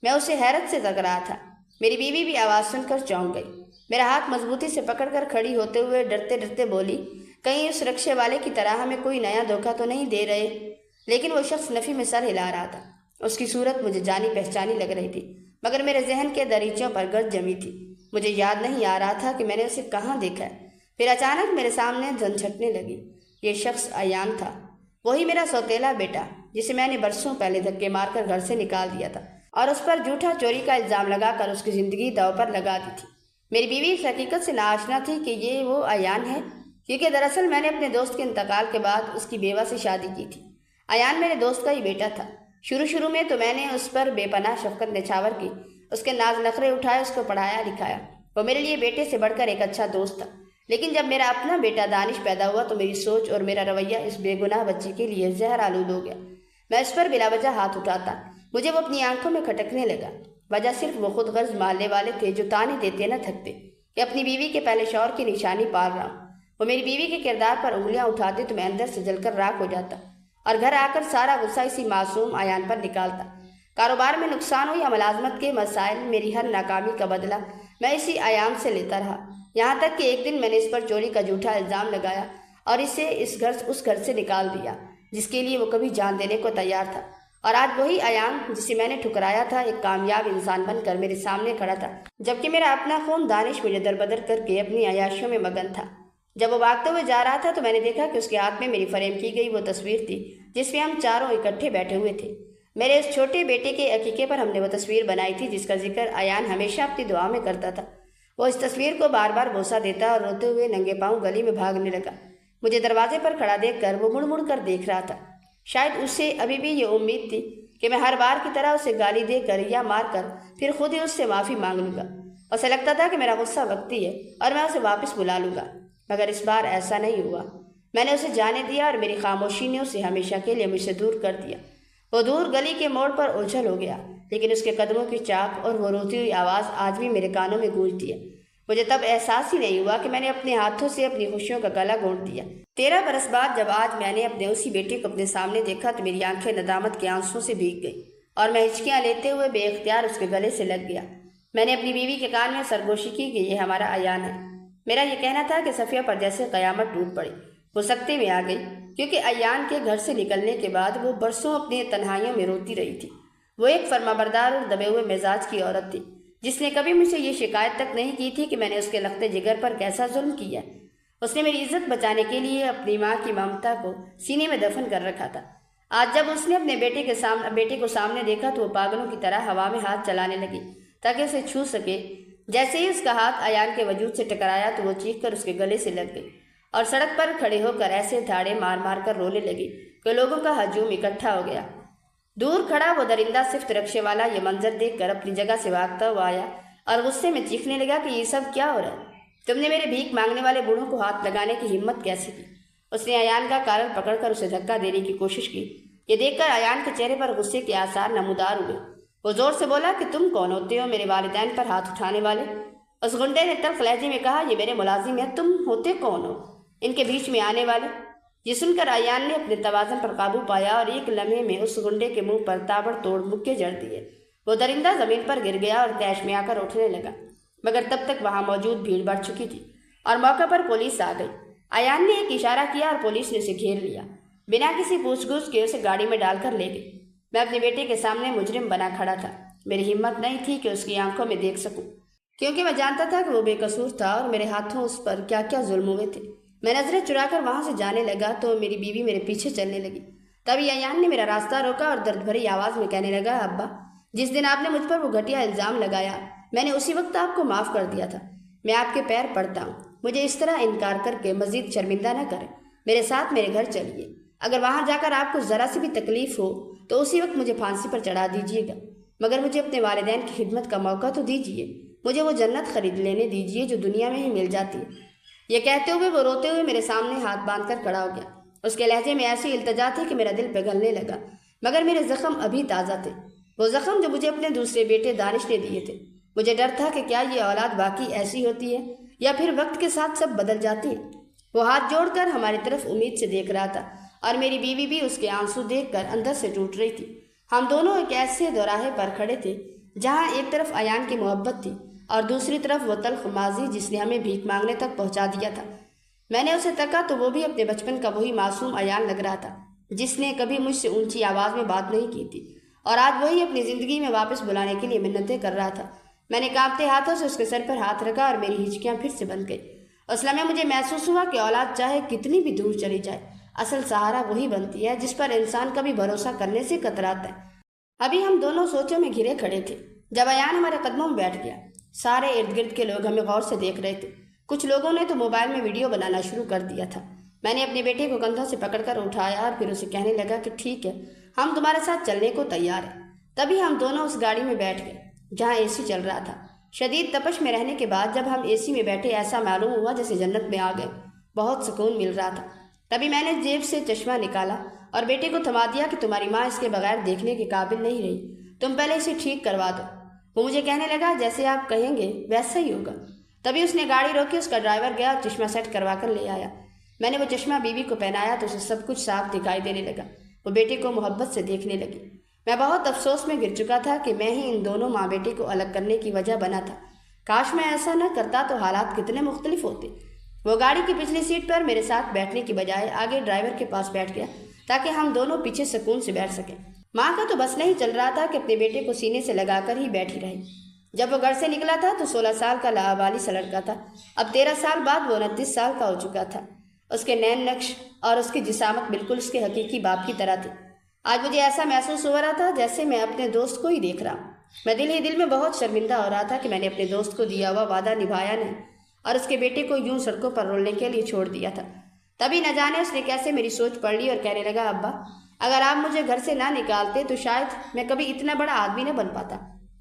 میں اسے حیرت سے تک رہا تھا۔ میری بیوی بھی آواز سن کر چونک گئی۔ میرا ہاتھ مضبوطی سے پکڑ کر کھڑی ہوتے ہوئے ڈرتے ڈرتے بولی، کہیں اس رکشے والے کی طرح ہمیں کوئی نیا دھوکہ تو نہیں دے رہے؟ لیکن وہ شخص نفی میں سر ہلا رہا تھا۔ اس کی صورت مجھے جانی پہچانی لگ رہی تھی، مگر میرے ذہن کے دریچوں پر گرد جمی تھی۔ مجھے یاد نہیں آ رہا تھا کہ میں نے اسے کہاں دیکھا ہے۔ پھر اچانک میرے سامنے دھن چھٹنے لگی۔ یہ شخص ایان تھا، وہی میرا سوتیلا بیٹا جسے میں نے برسوں پہلے دھکے مار کر گھر سے نکال دیا تھا اور اس پر جھوٹا چوری کا الزام لگا کر اس کی زندگی داؤ پر لگا دی تھی۔ میری بیوی اس حقیقت سے ناآشنا تھی کہ یہ وہ ایان ہے، کیونکہ دراصل میں نے اپنے دوست کے انتقال کے بعد اس کی بیوہ سے شادی کی تھی۔ ایان میرے دوست کا ہی بیٹا تھا۔ شروع میں تو میں نے اس پر بے پناہ شفقت نچھاور کی، اس کے ناز نخرے اٹھائے، اس کو پڑھایا لکھایا۔ وہ میرے لیے بیٹے سے بڑھ کر ایک اچھا دوست تھا۔ لیکن جب میرا اپنا بیٹا دانش پیدا ہوا تو میری سوچ اور میرا رویہ اس بے گناہ بچے کے لیے زہر آلود ہو گیا۔ میں اس پر بلا وجہ ہاتھ اٹھاتا، مجھے وہ اپنی آنکھوں میں کھٹکنے لگا۔ وجہ صرف وہ خود غرض محلے والے تھے جو تانے دیتے نہ تھکتے کہ اپنی بیوی کے پہلے شوہر کی نشانی پال رہا ہوں۔ وہ میری بیوی کے کردار پر انگلیاں اٹھاتے تو میں اندر سے جل کر راکھ ہو جاتا اور گھر آ کر سارا غصہ اسی معصوم ایان پر نکالتا۔ کاروبار میں نقصان ہو یا ملازمت کے مسائل، میری ہر ناکامی کا بدلہ میں اسی ایان سے لیتا رہا، یہاں تک کہ ایک دن میں نے اس پر چوری کا جھوٹا الزام لگایا اور اسے اس گھر سے نکال دیا جس کے لیے وہ کبھی جان دینے کو تیار تھا۔ اور آج وہی ایان جسے میں نے ٹھکرایا تھا ایک کامیاب انسان بن کر میرے سامنے کھڑا تھا، جبکہ میرا اپنا خون دانش مجھے دربدر کر کے اپنی عیاشیوں میں مگن تھا۔ جب وہ بھاگتے ہوئے جا رہا تھا تو میں نے دیکھا کہ اس کے ہاتھ میں میری فریم کی گئی وہ تصویر تھی جس میں ہم چاروں اکٹھے بیٹھے ہوئے تھے۔ میرے اس چھوٹے بیٹے کے عقیقے پر ہم نے وہ تصویر بنائی تھی جس کا ذکر ایان ہمیشہ اپنی دعا میں کرتا تھا۔ وہ اس تصویر کو بار بار بوسہ دیتا اور روتے ہوئے ننگے پاؤں گلی میں بھاگنے لگا۔ مجھے دروازے پر کھڑا دیکھ کر وہ مڑ مڑ کر دیکھ رہا تھا۔ شاید اسے ابھی بھی یہ امید تھی کہ میں ہر بار کی طرح اسے گالی دے کر یا مار کر پھر خود ہی اس سے معافی مانگ لوں گا۔ اسے لگتا تھا کہ میرا غصہ وقتی ہے اور میں اسے واپس بلا لوں گا، مگر اس بار ایسا نہیں ہوا۔ میں نے اسے جانے دیا اور میری خاموشی نے اسے ہمیشہ کے لیے مجھ سے دور کر دیا۔ وہ دور گلی کے موڑ پر اوجھل ہو گیا، لیکن اس کے قدموں کی چاپ اور وہ روتی ہوئی آواز آج بھی میرے کانوں میں گونجتی ہے۔ مجھے تب احساس ہی نہیں ہوا کہ میں نے اپنے ہاتھوں سے اپنی خوشیوں کا گلا گھونٹ دیا۔ 13 برس بعد جب آج میں نے اپنے اسی بیٹے کو اپنے سامنے دیکھا تو میری آنکھیں ندامت کے آنسوں سے بھیگ گئی اور میں ہچکیاں لیتے ہوئے بے اختیار اس کے گلے سے لگ گیا۔ میں نے اپنی بیوی کے کان میں سرگوشی کی کہ یہ ہمارا ایان ہے۔ میرا یہ کہنا تھا کہ صفیہ پر جیسے قیامت ٹوٹ پڑی، وہ سکتے میں آ گئی، کیونکہ ایان کے گھر سے نکلنے کے بعد وہ برسوں اپنی تنہائیوں میں روتی رہی تھی۔ وہ ایک فرمانبردار اور دبے ہوئے مزاج کی عورت تھی، جس نے کبھی مجھ سے یہ شکایت تک نہیں کی تھی کہ میں نے اس کے لخت جگر پر کیسا ظلم کیا۔ اس نے میری عزت بچانے کے لیے اپنی ماں کی ممتا کو سینے میں دفن کر رکھا تھا۔ آج جب اس نے اپنے بیٹے کو سامنے دیکھا تو وہ پاگلوں کی طرح ہوا میں ہاتھ چلانے لگی تاکہ اسے چھو سکے۔ جیسے ہی اس کا ہاتھ ایان کے وجود سے ٹکرایا تو وہ چیخ کر اس کے گلے سے لگ گئی اور سڑک پر کھڑے ہو کر ایسے دھاڑے مار مار کر رونے لگی کہ لوگوں کا ہجوم اکٹھا ہو گیا۔ دور کھڑا وہ درندہ صفت رکشے والا یہ منظر دیکھ کر اپنی جگہ سے بھاگتا ہوا آیا اور غصے میں چیخنے لگا کہ یہ سب کیا ہو رہا ہے؟ تم نے میرے بھیک مانگنے والے بوڑھوں کو ہاتھ لگانے کی ہمت کیسے کی؟ اس نے ایان کا کالر پکڑ کر اسے دھکا دینے کی کوشش کی۔ یہ دیکھ کر ایان کے چہرے پر غصے کے آثار نمودار ہوئے۔ وہ زور سے بولا کہ تم کون ہوتے ہو میرے والدین پر ہاتھ اٹھانے والے؟ اس غنڈے نے تلخ لہجے میں کہا، یہ میرے ملازم ہیں، تم ہوتے کون ہو ان کے بیچ میں آنے والے؟ یہ سن کر ایان نے اپنے توازن پر قابو پایا اور ایک لمحے میں اس غنڈے کے منہ پر تابڑ توڑ مکے جڑ دیے۔ وہ درندہ زمین پر گر گیا اور طیش میں آ کر اٹھنے لگا، مگر تب تک وہاں موجود بھیڑ بڑھ چکی تھی اور موقع پر پولیس آ گئی۔ ایان نے ایک اشارہ کیا اور پولیس نے اسے گھیر لیا۔ بنا کسی پوچھ گچھ کے اسے گاڑی میں ڈال کر لے گئی۔ میں اپنے بیٹے کے سامنے مجرم بنا کھڑا تھا۔ میری ہمت نہیں تھی کہ اس کی آنکھوں میں دیکھ سکوں، کیونکہ میں جانتا تھا کہ وہ بے قصور تھا اور میرے ہاتھوں اس پر کیا کیا ظلم ہوئے تھے۔ میں نظریں چرا کر وہاں سے جانے لگا تو میری بیوی میرے پیچھے چلنے لگی۔ تبھی ایان نے میرا راستہ روکا اور درد بھری آواز میں کہنے لگا، ابا، جس دن آپ نے مجھ پر وہ گھٹیا الزام لگایا میں نے اسی وقت آپ کو معاف کر دیا تھا۔ میں آپ کے پیر پڑتا ہوں، مجھے اس طرح انکار کر کے مزید شرمندہ نہ کریں۔ میرے ساتھ میرے گھر چلیے۔ اگر وہاں جا کر آپ کو ذرا سی بھی تکلیف ہو تو اسی وقت مجھے پھانسی پر چڑھا دیجیے گا، مگر مجھے اپنے والدین کی خدمت کا موقع تو دیجیے۔ مجھے وہ جنت خرید لینے دیجیے جو دنیا میں ہی مل جاتی ہے۔ یہ کہتے ہوئے وہ روتے ہوئے میرے سامنے ہاتھ باندھ کر کھڑا ہو گیا۔ اس کے لہجے میں ایسی التجا تھی کہ میرا دل پگھلنے لگا، مگر میرے زخم ابھی تازہ تھے، وہ زخم جو مجھے اپنے دوسرے بیٹے دانش نے دیے تھے۔ مجھے ڈر تھا کہ کیا یہ اولاد واقعی ایسی ہوتی ہے یا پھر وقت کے ساتھ سب بدل جاتی ہے۔ وہ ہاتھ جوڑ کر ہماری طرف امید سے دیکھ رہا تھا اور میری بیوی بھی اس کے آنسو دیکھ کر اندر سے ٹوٹ رہی تھی۔ ہم دونوں ایک ایسے دوراہے پر کھڑے تھے جہاں ایک طرف ایان کی محبت تھی اور دوسری طرف وہ تلخ ماضی جس نے ہمیں بھیک مانگنے تک پہنچا دیا تھا۔ میں نے اسے تکا تو وہ بھی اپنے بچپن کا وہی معصوم ایان لگ رہا تھا جس نے کبھی مجھ سے اونچی آواز میں بات نہیں کی تھی، اور آج وہی اپنی زندگی میں واپس بلانے کے لیے منتیں کر رہا تھا۔ میں نے کانپتے ہاتھوں سے اس کے سر پر ہاتھ رکھا اور میری ہچکیاں پھر سے بند گئی۔ اس لمحے مجھے محسوس ہوا کہ اولاد چاہے کتنی بھی دور چلی جائے، اصل سہارا وہی بنتی ہے جس پر انسان کبھی بھروسہ کرنے سے کتراتا ہے۔ ابھی ہم دونوں سوچوں میں گھرے کھڑے تھے جب ایان ہمارے قدموں میں بیٹھ گیا۔ سارے ارد گرد کے لوگ ہمیں غور سے دیکھ رہے تھے، کچھ لوگوں نے تو موبائل میں ویڈیو بنانا شروع کر دیا تھا۔ میں نے اپنے بیٹے کو کندھوں سے پکڑ کر اٹھایا اور پھر اسے کہنے لگا کہ ٹھیک ہے، ہم تمہارے ساتھ چلنے کو تیار ہیں۔ تبھی ہم دونوں اس گاڑی میں بیٹھ گئے جہاں اے سی چل رہا تھا۔ شدید تپش میں رہنے کے بعد جب ہم اے سی میں بیٹھے ایسا معلوم ہوا جیسے جنت میں آ گئے، بہت سکون مل رہا تھا۔ تبھی میں نے جیب سے چشمہ نکالا اور بیٹے کو تھما دیا کہ تمہاری ماں اس کے بغیر دیکھنے کے قابل نہیں رہی، تم پہلے اسے ٹھیک کروا دو۔ وہ مجھے کہنے لگا، جیسے آپ کہیں گے ویسا ہی ہوگا۔ تبھی اس نے گاڑی روکی، اس کا ڈرائیور گیا اور چشمہ سیٹ کروا کر لے آیا۔ میں نے وہ چشمہ بیوی کو پہنایا تو اسے سب کچھ صاف دکھائی دینے لگا۔ وہ بیٹے کو محبت سے دیکھنے لگی۔ میں بہت افسوس میں گر چکا تھا کہ میں ہی ان دونوں ماں بیٹے کو الگ کرنے کی وجہ بنا تھا۔ کاش میں ایسا نہ کرتا تو حالات کتنے مختلف ہوتے۔ وہ گاڑی کی پچھلی سیٹ پر میرے ساتھ بیٹھنے کی بجائے آگے ڈرائیور کے پاس بیٹھ گیا تاکہ ہم دونوں پیچھے سکون سے بیٹھ سکیں۔ ماں کا تو بس نہیں چل رہا تھا کہ اپنے بیٹے کو سینے سے لگا کر ہی بیٹھی رہے۔ جب وہ گھر سے نکلا تھا تو 16 سال کا لاابالی سا لڑکا تھا، اب 13 سال بعد وہ 29 سال کا ہو چکا تھا۔ اس کے نین نقش اور اس کی جسامت بالکل اس کے حقیقی باپ کی طرح تھی۔ آج مجھے ایسا محسوس ہو رہا تھا جیسے میں اپنے دوست کو ہی دیکھ رہا ہوں۔ میں دل ہی دل میں بہت شرمندہ ہو رہا تھا کہ میں نے اپنے دوست کو دیا ہوا وعدہ نبھایا نہیں اور اس کے بیٹے کو یوں سڑکوں پر رولنے کے لیے چھوڑ دیا تھا۔ تبھی نہ جانے اس نے کیسے میری سوچ پڑھ لی اور کہنے لگا، ابا، اگر آپ مجھے گھر سے نہ نکالتے تو شاید میں کبھی اتنا بڑا آدمی نہ بن پاتا۔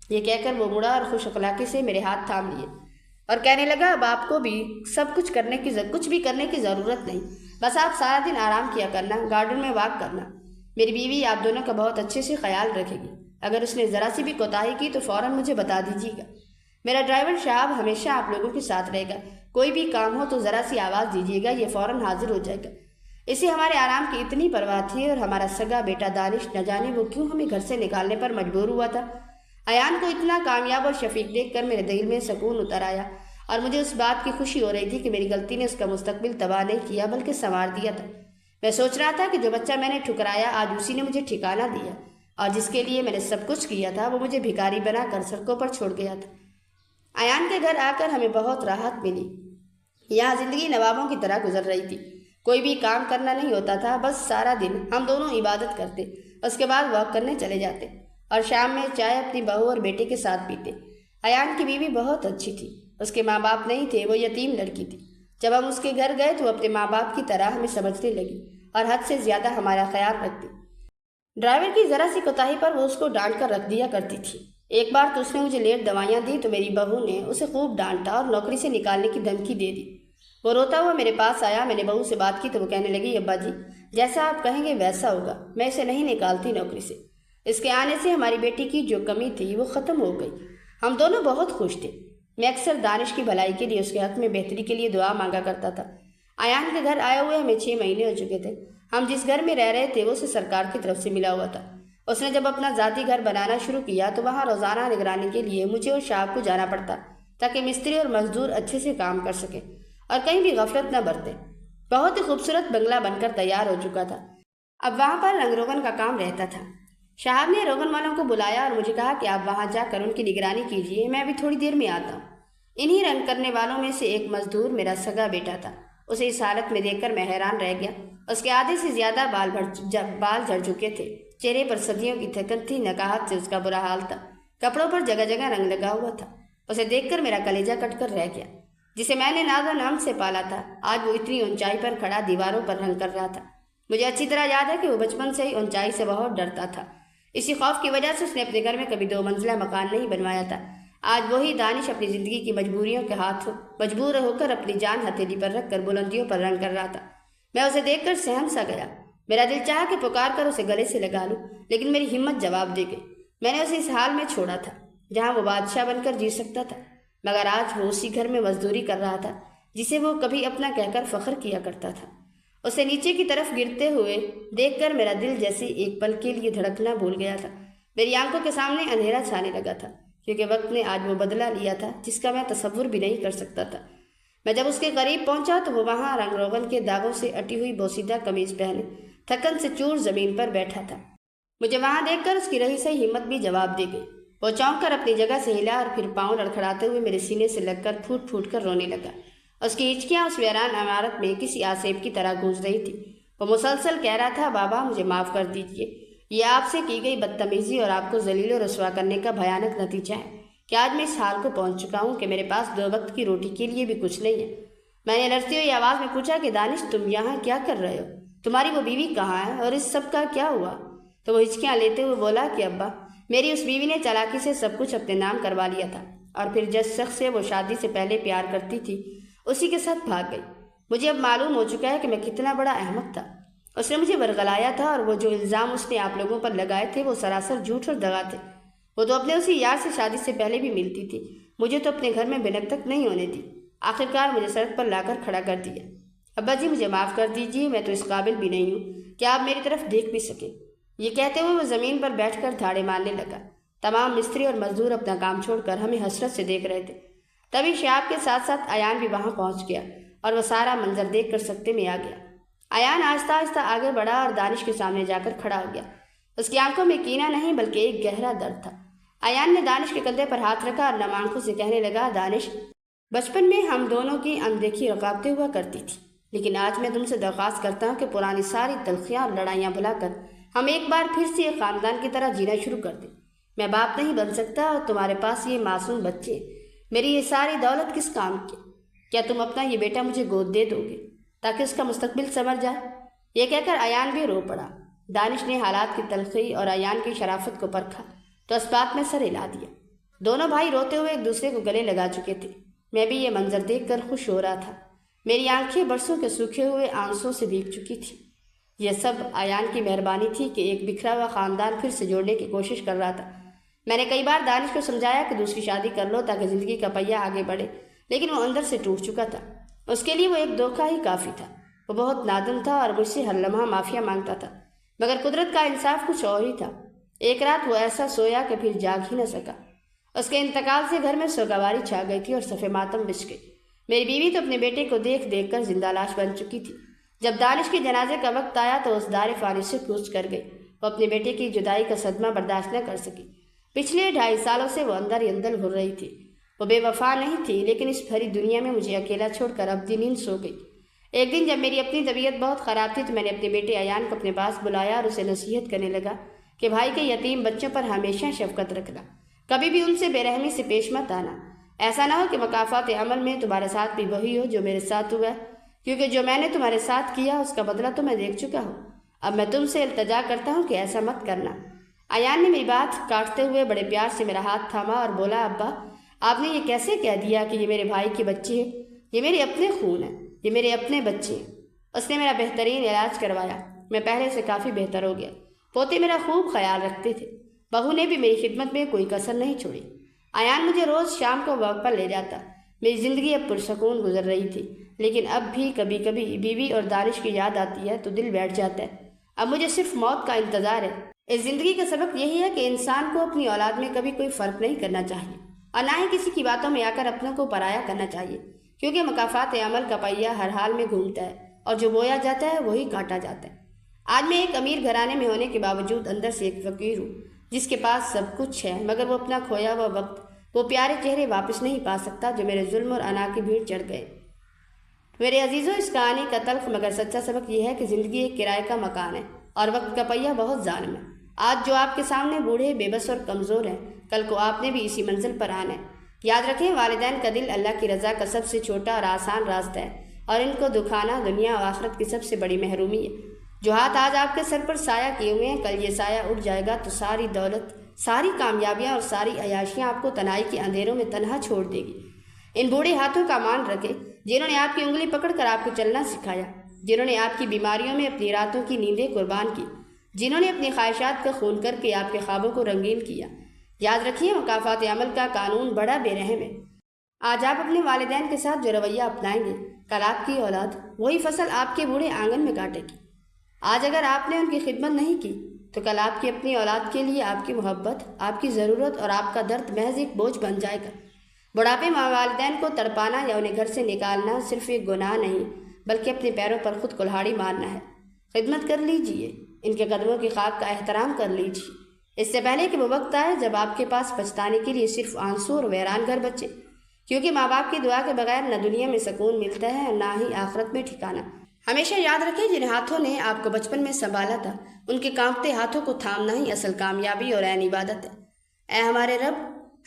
یہ کہہ کر وہ مڑا اور خوش اخلاقی سے میرے ہاتھ تھام لیے اور کہنے لگا، اب آپ کو بھی کچھ بھی کرنے کی ضرورت نہیں، بس آپ سارا دن آرام کیا کرنا، گارڈن میں واک کرنا۔ میری بیوی آپ دونوں کا بہت اچھے سے خیال رکھے گی، اگر اس نے ذرا سی بھی کوتاہی کی تو فوراً مجھے بتا دیجیے گا۔ میرا ڈرائیور شہاب ہمیشہ آپ لوگوں کے ساتھ رہے گا، کوئی بھی کام ہو تو ذرا سی آواز دیجیے گا، یہ فوراً حاضر ہو جائے گا۔ اسے ہمارے آرام کی اتنی پرواہ تھی، اور ہمارا سگا بیٹا دانش نہ جانے وہ کیوں ہمیں گھر سے نکالنے پر مجبور ہوا تھا۔ ایان کو اتنا کامیاب اور شفیق دیکھ کر میرے دل میں سکون اتر آیا، اور مجھے اس بات کی خوشی ہو رہی تھی کہ میری غلطی نے اس کا مستقبل تباہ نہیں کیا بلکہ سنوار دیا تھا۔ میں سوچ رہا تھا کہ جو بچہ میں نے ٹھکرایا آج اسی نے مجھے ٹھکانہ دیا، اور جس کے لیے میں نے سب کچھ کیا تھا وہ مجھے بھکاری بنا کر سڑکوں پر چھوڑ گیا تھا۔ ایان کے گھر آ کر ہمیں بہت راحت ملی۔ یہاں زندگی نوابوں کی طرح گزر رہی تھی، کوئی بھی کام کرنا نہیں ہوتا تھا، بس سارا دن ہم دونوں عبادت کرتے، اس کے بعد واک کرنے چلے جاتے، اور شام میں چائے اپنی بہو اور بیٹے کے ساتھ پیتے۔ ایان کی بیوی بہت اچھی تھی، اس کے ماں باپ نہیں تھے، وہ یتیم لڑکی تھی۔ جب ہم اس کے گھر گئے تو وہ اپنے ماں باپ کی طرح ہمیں سمجھنے لگی اور حد سے زیادہ ہمارا خیال رکھتی۔ ڈرائیور کی ذرا سی کوتاہی پر وہ اس کو ڈانٹ کر رکھ دیا کرتی تھی۔ ایک بار تو اس نے مجھے لیٹ دوائیاں دی تو میری بہو نے اسے خوب ڈانٹا اور نوکری سے نکالنے کی دھمکی دے دی۔ وہ روتا ہوا میرے پاس آیا، میں نے بہو سے بات کی تو وہ کہنے لگی، ابا جی جیسا آپ کہیں گے ویسا ہوگا، میں اسے نہیں نکالتی نوکری سے۔ اس کے آنے سے ہماری بیٹی کی جو کمی تھی وہ ختم ہو گئی، ہم دونوں بہت خوش تھے۔ میں اکثر دانش کی بھلائی کے لیے اس کے حق میں بہتری کے لیے دعا مانگا کرتا تھا۔ ایان کے گھر آئے ہوئے ہمیں 6 مہینے ہو چکے تھے۔ ہم جس گھر میں رہ رہے تھے وہ اسے سرکار کی طرف سے ملا ہوا تھا۔ اس نے جب اپنا ذاتی گھر بنانا شروع کیا تو وہاں روزانہ نگرانی کے لیے مجھے اور شہاب کو جانا پڑتا تاکہ مستری اور مزدور اچھے سے کام کر سکے اور کہیں بھی غفلت نہ برتے۔ بہت ہی خوبصورت بنگلہ بن کر تیار ہو چکا تھا۔ اب وہاں پر رنگ روغن کا کام رہتا تھا۔ شہاب نے روغن والوں کو بلایا اور مجھے کہا کہ آپ وہاں جا کر ان کی نگرانی کیجیے، میں ابھی تھوڑی دیر میں آتا ہوں۔ انہی رنگ کرنے والوں میں سے ایک مزدور میرا سگا بیٹا تھا۔ اسے اس حالت میں دیکھ کر میں حیران رہ گیا۔ اس کے آدھے سے زیادہ بال جھڑ چکے تھے، چہرے پر صدیوں کی تھکن تھی، نکاہت سے اس کا برا حال تھا، کپڑوں پر جگہ جگہ رنگ لگا ہوا تھا۔ اسے دیکھ کر میرا کلیجہ کٹ کر رہ گیا۔ جسے میں نے ناز و نام سے پالا تھا، آج وہ اتنی اونچائی پر کھڑا دیواروں پر رنگ کر رہا تھا۔ مجھے اچھی طرح یاد ہے کہ وہ بچپن سے ہی اونچائی سے بہت ڈرتا تھا۔ اسی خوف کی وجہ سے اس نے اپنے گھر میں کبھی 2 منزلہ مکان نہیں بنوایا تھا۔ آج وہی دانش اپنی زندگی کی مجبوریوں کے ہاتھوں مجبور ہو کر اپنی جان ہتھیلی پر رکھ کر بلندیوں پر رنگ کر رہا تھا۔ میں اسے دیکھ کر سہم سا گیا۔ میرا دل چاہا کہ پکار کر اسے گلے سے لگا لوں، لیکن میری ہمت جواب دے گئی۔ میں نے اسے اس حال میں چھوڑا تھا جہاں وہ بادشاہ بن کر جی سکتا تھا، مگر آج وہ اسی گھر میں مزدوری کر رہا تھا جسے وہ کبھی اپنا کہہ کر فخر کیا کرتا تھا۔ اسے نیچے کی طرف گرتے ہوئے دیکھ کر میرا دل جیسے ایک پل کے لیے دھڑکنا بھول گیا تھا۔ میری آنکھوں کے سامنے اندھیرا چھانے لگا تھا، کیونکہ وقت نے آج وہ بدلہ لیا تھا جس کا میں تصور بھی نہیں کر سکتا تھا۔ میں جب اس کے قریب پہنچا تو وہ وہاں رنگ روغن کے داغوں سے اٹی ہوئی بوسیدہ قمیض پہنے تھکن سے چور زمین پر بیٹھا تھا۔ مجھے وہاں دیکھ کر اس کی رہی سہی ہمت بھی جواب دے گئی۔ وہ چونک کر اپنی جگہ سے ہلا اور پھر پاؤں لڑکھڑاتے ہوئے میرے سینے سے لگ کر پھوٹ پھوٹ کر رونے لگا۔ اس کی ہچکیاں اس ویران عمارت میں کسی آسیب کی طرح گونج رہی تھی۔ وہ مسلسل کہہ رہا تھا، بابا مجھے معاف کر دیجیے، یہ آپ سے کی گئی بدتمیزی اور آپ کو ذلیل و رسوا کرنے کا بھیانک نتیجہ ہے کہ آج میں اس حال کو پہنچ چکا ہوں کہ میرے پاس 2 وقت کی روٹی کے لیے بھی کچھ نہیں ہے۔ میں نے لڑتی ہوئی آواز میں پوچھا کہ دانش تم یہاں کیا کر رہے ہو؟ تمہاری وہ بیوی کہاں ہے اور اس سب کا کیا ہوا؟ تو وہ ہچکیاں لیتے ہوئے بولا کہ ابا میری اس بیوی نے چالاکی سے سب کچھ اپنے نام کروا لیا تھا اور پھر جس شخص سے وہ شادی سے پہلے پیار کرتی تھی اسی کے ساتھ بھاگ گئی۔ مجھے اب معلوم ہو چکا ہے کہ میں کتنا بڑا احمق تھا۔ اس نے مجھے ورغلایا تھا اور وہ جو الزام اس نے آپ لوگوں پر لگائے تھے وہ سراسر جھوٹ اور دغا تھے۔ وہ تو اپنے اسی یار سے شادی سے پہلے بھی ملتی تھی، مجھے تو اپنے گھر میں بنک تک نہیں ہونے دی۔ آخرکار مجھے سڑک پر لا کر کھڑا کر دیا۔ ابا جی مجھے معاف کر دیجیے، میں تو اس قابل بھی نہیں ہوں کہ آپ میری طرف دیکھ بھی سکیں۔ یہ کہتے ہوئے وہ زمین پر بیٹھ کر دھاڑے مارنے لگا۔ تمام مستری اور مزدور اپنا کام چھوڑ کر ہمیں حسرت سے دیکھ رہے تھے۔ تبھی شہاب کے ساتھ ساتھ ایان بھی وہاں پہنچ گیا اور وہ سارا منظر دیکھ کر سکتے میں آ گیا۔ ایان آہستہ آہستہ آگے بڑھا اور دانش کے سامنے جا کر کھڑا ہو گیا۔ اس کی آنکھوں میں کینہ نہیں بلکہ ایک گہرا درد تھا۔ ایان نے دانش کے کندھے پر ہاتھ رکھا اور نم آنکھوں سے کہنے لگا، دانش بچپن میں ہم دونوں کی اندیکھی رقابتیں ہوا کرتی تھی، لیکن آج میں تم سے درخواست کرتا ہوں کہ پرانی ساری تلخیاں اور لڑائیاں بھلا کر ہم ایک بار پھر سے ایک خاندان کی طرح جینا شروع کر دیں۔ میں باپ نہیں بن سکتا اور تمہارے پاس یہ معصوم بچے، میری یہ ساری دولت کس کام کی؟ کیا تم اپنا یہ بیٹا مجھے گود دے دو گے تاکہ اس کا مستقبل سنور جائے؟ یہ کہہ کر ایان بھی رو پڑا۔ دانش نے حالات کی تلخی اور ایان کی شرافت کو پرکھا تو اس بات میں سر ہلا دیا۔ دونوں بھائی روتے ہوئے ایک دوسرے کو گلے لگا چکے تھے۔ میں بھی یہ منظر دیکھ کر خوش ہو رہا تھا۔ میری آنکھیں برسوں کے سوکھے ہوئے آنسوں سے بھیگ چکی تھی۔ یہ سب ایان کی مہربانی تھی کہ ایک بکھرا ہوا خاندان پھر سے جوڑنے کی کوشش کر رہا تھا۔ میں نے کئی بار دانش کو سمجھایا کہ دوسری شادی کر لو تاکہ زندگی کا پہیہ آگے بڑھے، لیکن وہ اندر سے ٹوٹ چکا تھا۔ اس کے لیے وہ ایک دھوکہ ہی کافی تھا۔ وہ بہت نادم تھا اور مجھ سے ہر لمحہ معافیا مانگتا تھا، مگر قدرت کا انصاف کچھ اور ہی تھا۔ ایک رات وہ ایسا سویا کہ پھر جاگ ہی نہ سکا۔ اس کے انتقال سے گھر میں سوگواری چھا گئی تھی اور صف ماتم بچھ گئی۔ میری بیوی تو اپنے بیٹے کو دیکھ دیکھ کر زندہ لاش بن چکی تھی۔ جب دانش کے جنازے کا وقت آیا تو اس دار فانی سے کوچ کر گئی۔ وہ اپنے بیٹے کی جدائی کا صدمہ برداشت نہ کر سکی۔ پچھلے 2.5 سالوں سے وہ اندر ہی اندر گھر رہی تھی۔ وہ بے وفا نہیں تھی، لیکن اس بھری دنیا میں مجھے اکیلا چھوڑ کر ابدی نیند سو گئی۔ ایک دن جب میری اپنی طبیعت بہت خراب تھی تو میں نے اپنے بیٹے ایان کو اپنے پاس بلایا اور اسے نصیحت کرنے لگا کہ بھائی کے یتیم بچوں پر ہمیشہ شفقت رکھنا، کبھی بھی ان سے بے رحمی سے پیش مت آنا۔ ایسا نہ ہو کہ مکافات عمل میں تمہارے ساتھ بھی وہی ہو جو میرے ساتھ ہوا، کیونکہ جو میں نے تمہارے ساتھ کیا اس کا بدلہ تو میں دیکھ چکا ہوں۔ اب میں تم سے التجا کرتا ہوں کہ ایسا مت کرنا۔ ایان نے میری بات کاٹتے ہوئے بڑے پیار سے میرا ہاتھ تھاما اور بولا، ابا آپ نے یہ کیسے کہہ دیا کہ یہ میرے بھائی کے بچے ہیں؟ یہ میرے اپنے خون ہیں، یہ میرے اپنے بچے ہیں۔ اس نے میرا بہترین علاج کروایا، میں پہلے سے کافی بہتر ہو گیا۔ پوتے میرا خوب خیال رکھتے تھے، بہو نے بھی میری خدمت میں کوئی کسر نہیں چھوڑی۔ ایان مجھے روز شام کو واک پر لے جاتا۔ میری زندگی اب پرسکون گزر رہی تھی، لیکن اب بھی کبھی کبھی بیوی اور دانش کی یاد آتی ہے تو دل بیٹھ جاتا ہے۔ اب مجھے صرف موت کا انتظار ہے۔ اس زندگی کا سبق یہی ہے کہ انسان کو اپنی اولاد میں کبھی کوئی فرق نہیں کرنا چاہیے، اور نہ ہی کسی کی باتوں میں آ کر اپنوں کو پرایا کرنا چاہیے، کیونکہ مکافات عمل کا پہیہ ہر حال میں گھومتا ہے، اور جو بویا جاتا ہے وہی کاٹا جاتا ہے۔ آج میں ایک امیر گھرانے میں ہونے کے باوجود اندر سے ایک فقیر ہوں، جس کے پاس سب کچھ ہے، مگر وہ اپنا کھویا ہوا وقت، وہ پیارے چہرے واپس نہیں پا سکتا جو میرے ظلم اور انا کی بھیڑ چڑھ گئے۔ میرے عزیزوں، اس کہانی کا تلخ مگر سچا سبق یہ ہے کہ زندگی ایک کرائے کا مکان ہے اور وقت کا پہیہ بہت ظالم ہے۔ آج جو آپ کے سامنے بوڑھے، بے بس اور کمزور ہیں، کل کو آپ نے بھی اسی منزل پر آنا ہے۔ یاد رکھیں، والدین کا دل اللہ کی رضا کا سب سے چھوٹا اور آسان راستہ ہے، اور ان کو دکھانا دنیا اور آخرت کی سب سے بڑی محرومی ہے۔ جو ہاتھ آج آپ کے سر پر سایہ کیے ہوئے ہیں، کل یہ سایہ اٹھ جائے گا تو ساری دولت، ساری کامیابیاں اور ساری عیاشیاں آپ کو تنہائی کے اندھیروں میں تنہا چھوڑ دے گی۔ ان بوڑھے ہاتھوں کا مان رکھیں جنہوں نے آپ کی انگلی پکڑ کر آپ کو چلنا سکھایا، جنہوں نے آپ کی بیماریوں میں اپنی راتوں کی نیندیں قربان کی، جنہوں نے اپنی خواہشات کا خون کر کے آپ کے خوابوں کو رنگین کیا۔ یاد رکھیے، مکافات عمل کا قانون بڑا بے رحم ہے۔ آج آپ اپنے والدین کے ساتھ جو رویہ اپنائیں گے، کل آپ کی اولاد وہی فصل آپ کے بوڑھے آنگن میں کاٹے گی۔ آج اگر آپ نے ان کی خدمت نہیں کی تو کل آپ کی اپنی اولاد کے لیے آپ کی محبت، آپ کی ضرورت اور آپ کا درد محض ایک بوجھ بن جائے گا۔ بڑھاپے میں والدین کو تڑپانا یا انہیں گھر سے نکالنا صرف ایک گناہ نہیں، بلکہ اپنے پیروں پر خود کلہاڑی مارنا ہے۔ خدمت کر لیجئے، ان کے قدموں کی خاک کا احترام کر لیجئے، اس سے پہلے کہ وہ وقت آئے جب آپ کے پاس پچھتانے کے لیے صرف آنسو اور ویران گھر بچے، کیونکہ ماں باپ کی دعا کے بغیر نہ دنیا میں سکون ملتا ہے اور نہ ہی آخرت میں ٹھکانا۔ ہمیشہ یاد رکھیں، جن ہاتھوں نے آپ کو بچپن میں سنبھالا تھا، ان کے کانپتے ہاتھوں کو تھامنا ہی اصل کامیابی اور عین عبادت ہے۔ اے ہمارے رب،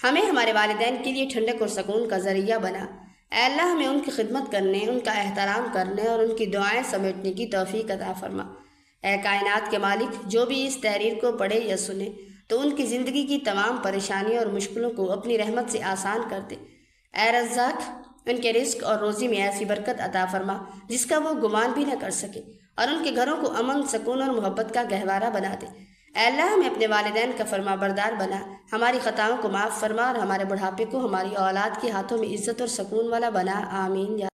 ہمیں ہمارے والدین کے لیے ٹھنڈک اور سکون کا ذریعہ بنا۔ اے اللہ، ہمیں ان کی خدمت کرنے، ان کا احترام کرنے اور ان کی دعائیں سمیٹنے کی توفیق عطا فرما۔ اے کائنات کے مالک، جو بھی اس تحریر کو پڑھے یا سنے تو ان کی زندگی کی تمام پریشانیوں اور مشکلوں کو اپنی رحمت سے آسان کر دے۔ اے رزاق، ان کے رزق اور روزی میں ایسی برکت عطا فرما جس کا وہ گمان بھی نہ کر سکے، اور ان کے گھروں کو امن، سکون اور محبت کا گہوارہ بنا دے۔ اے اللہ، ہمیں اپنے والدین کا فرما بردار بنا، ہماری خطاؤں کو معاف فرما اور ہمارے بڑھاپے کو ہماری اولاد کے ہاتھوں میں عزت اور سکون والا بنا۔ آمین۔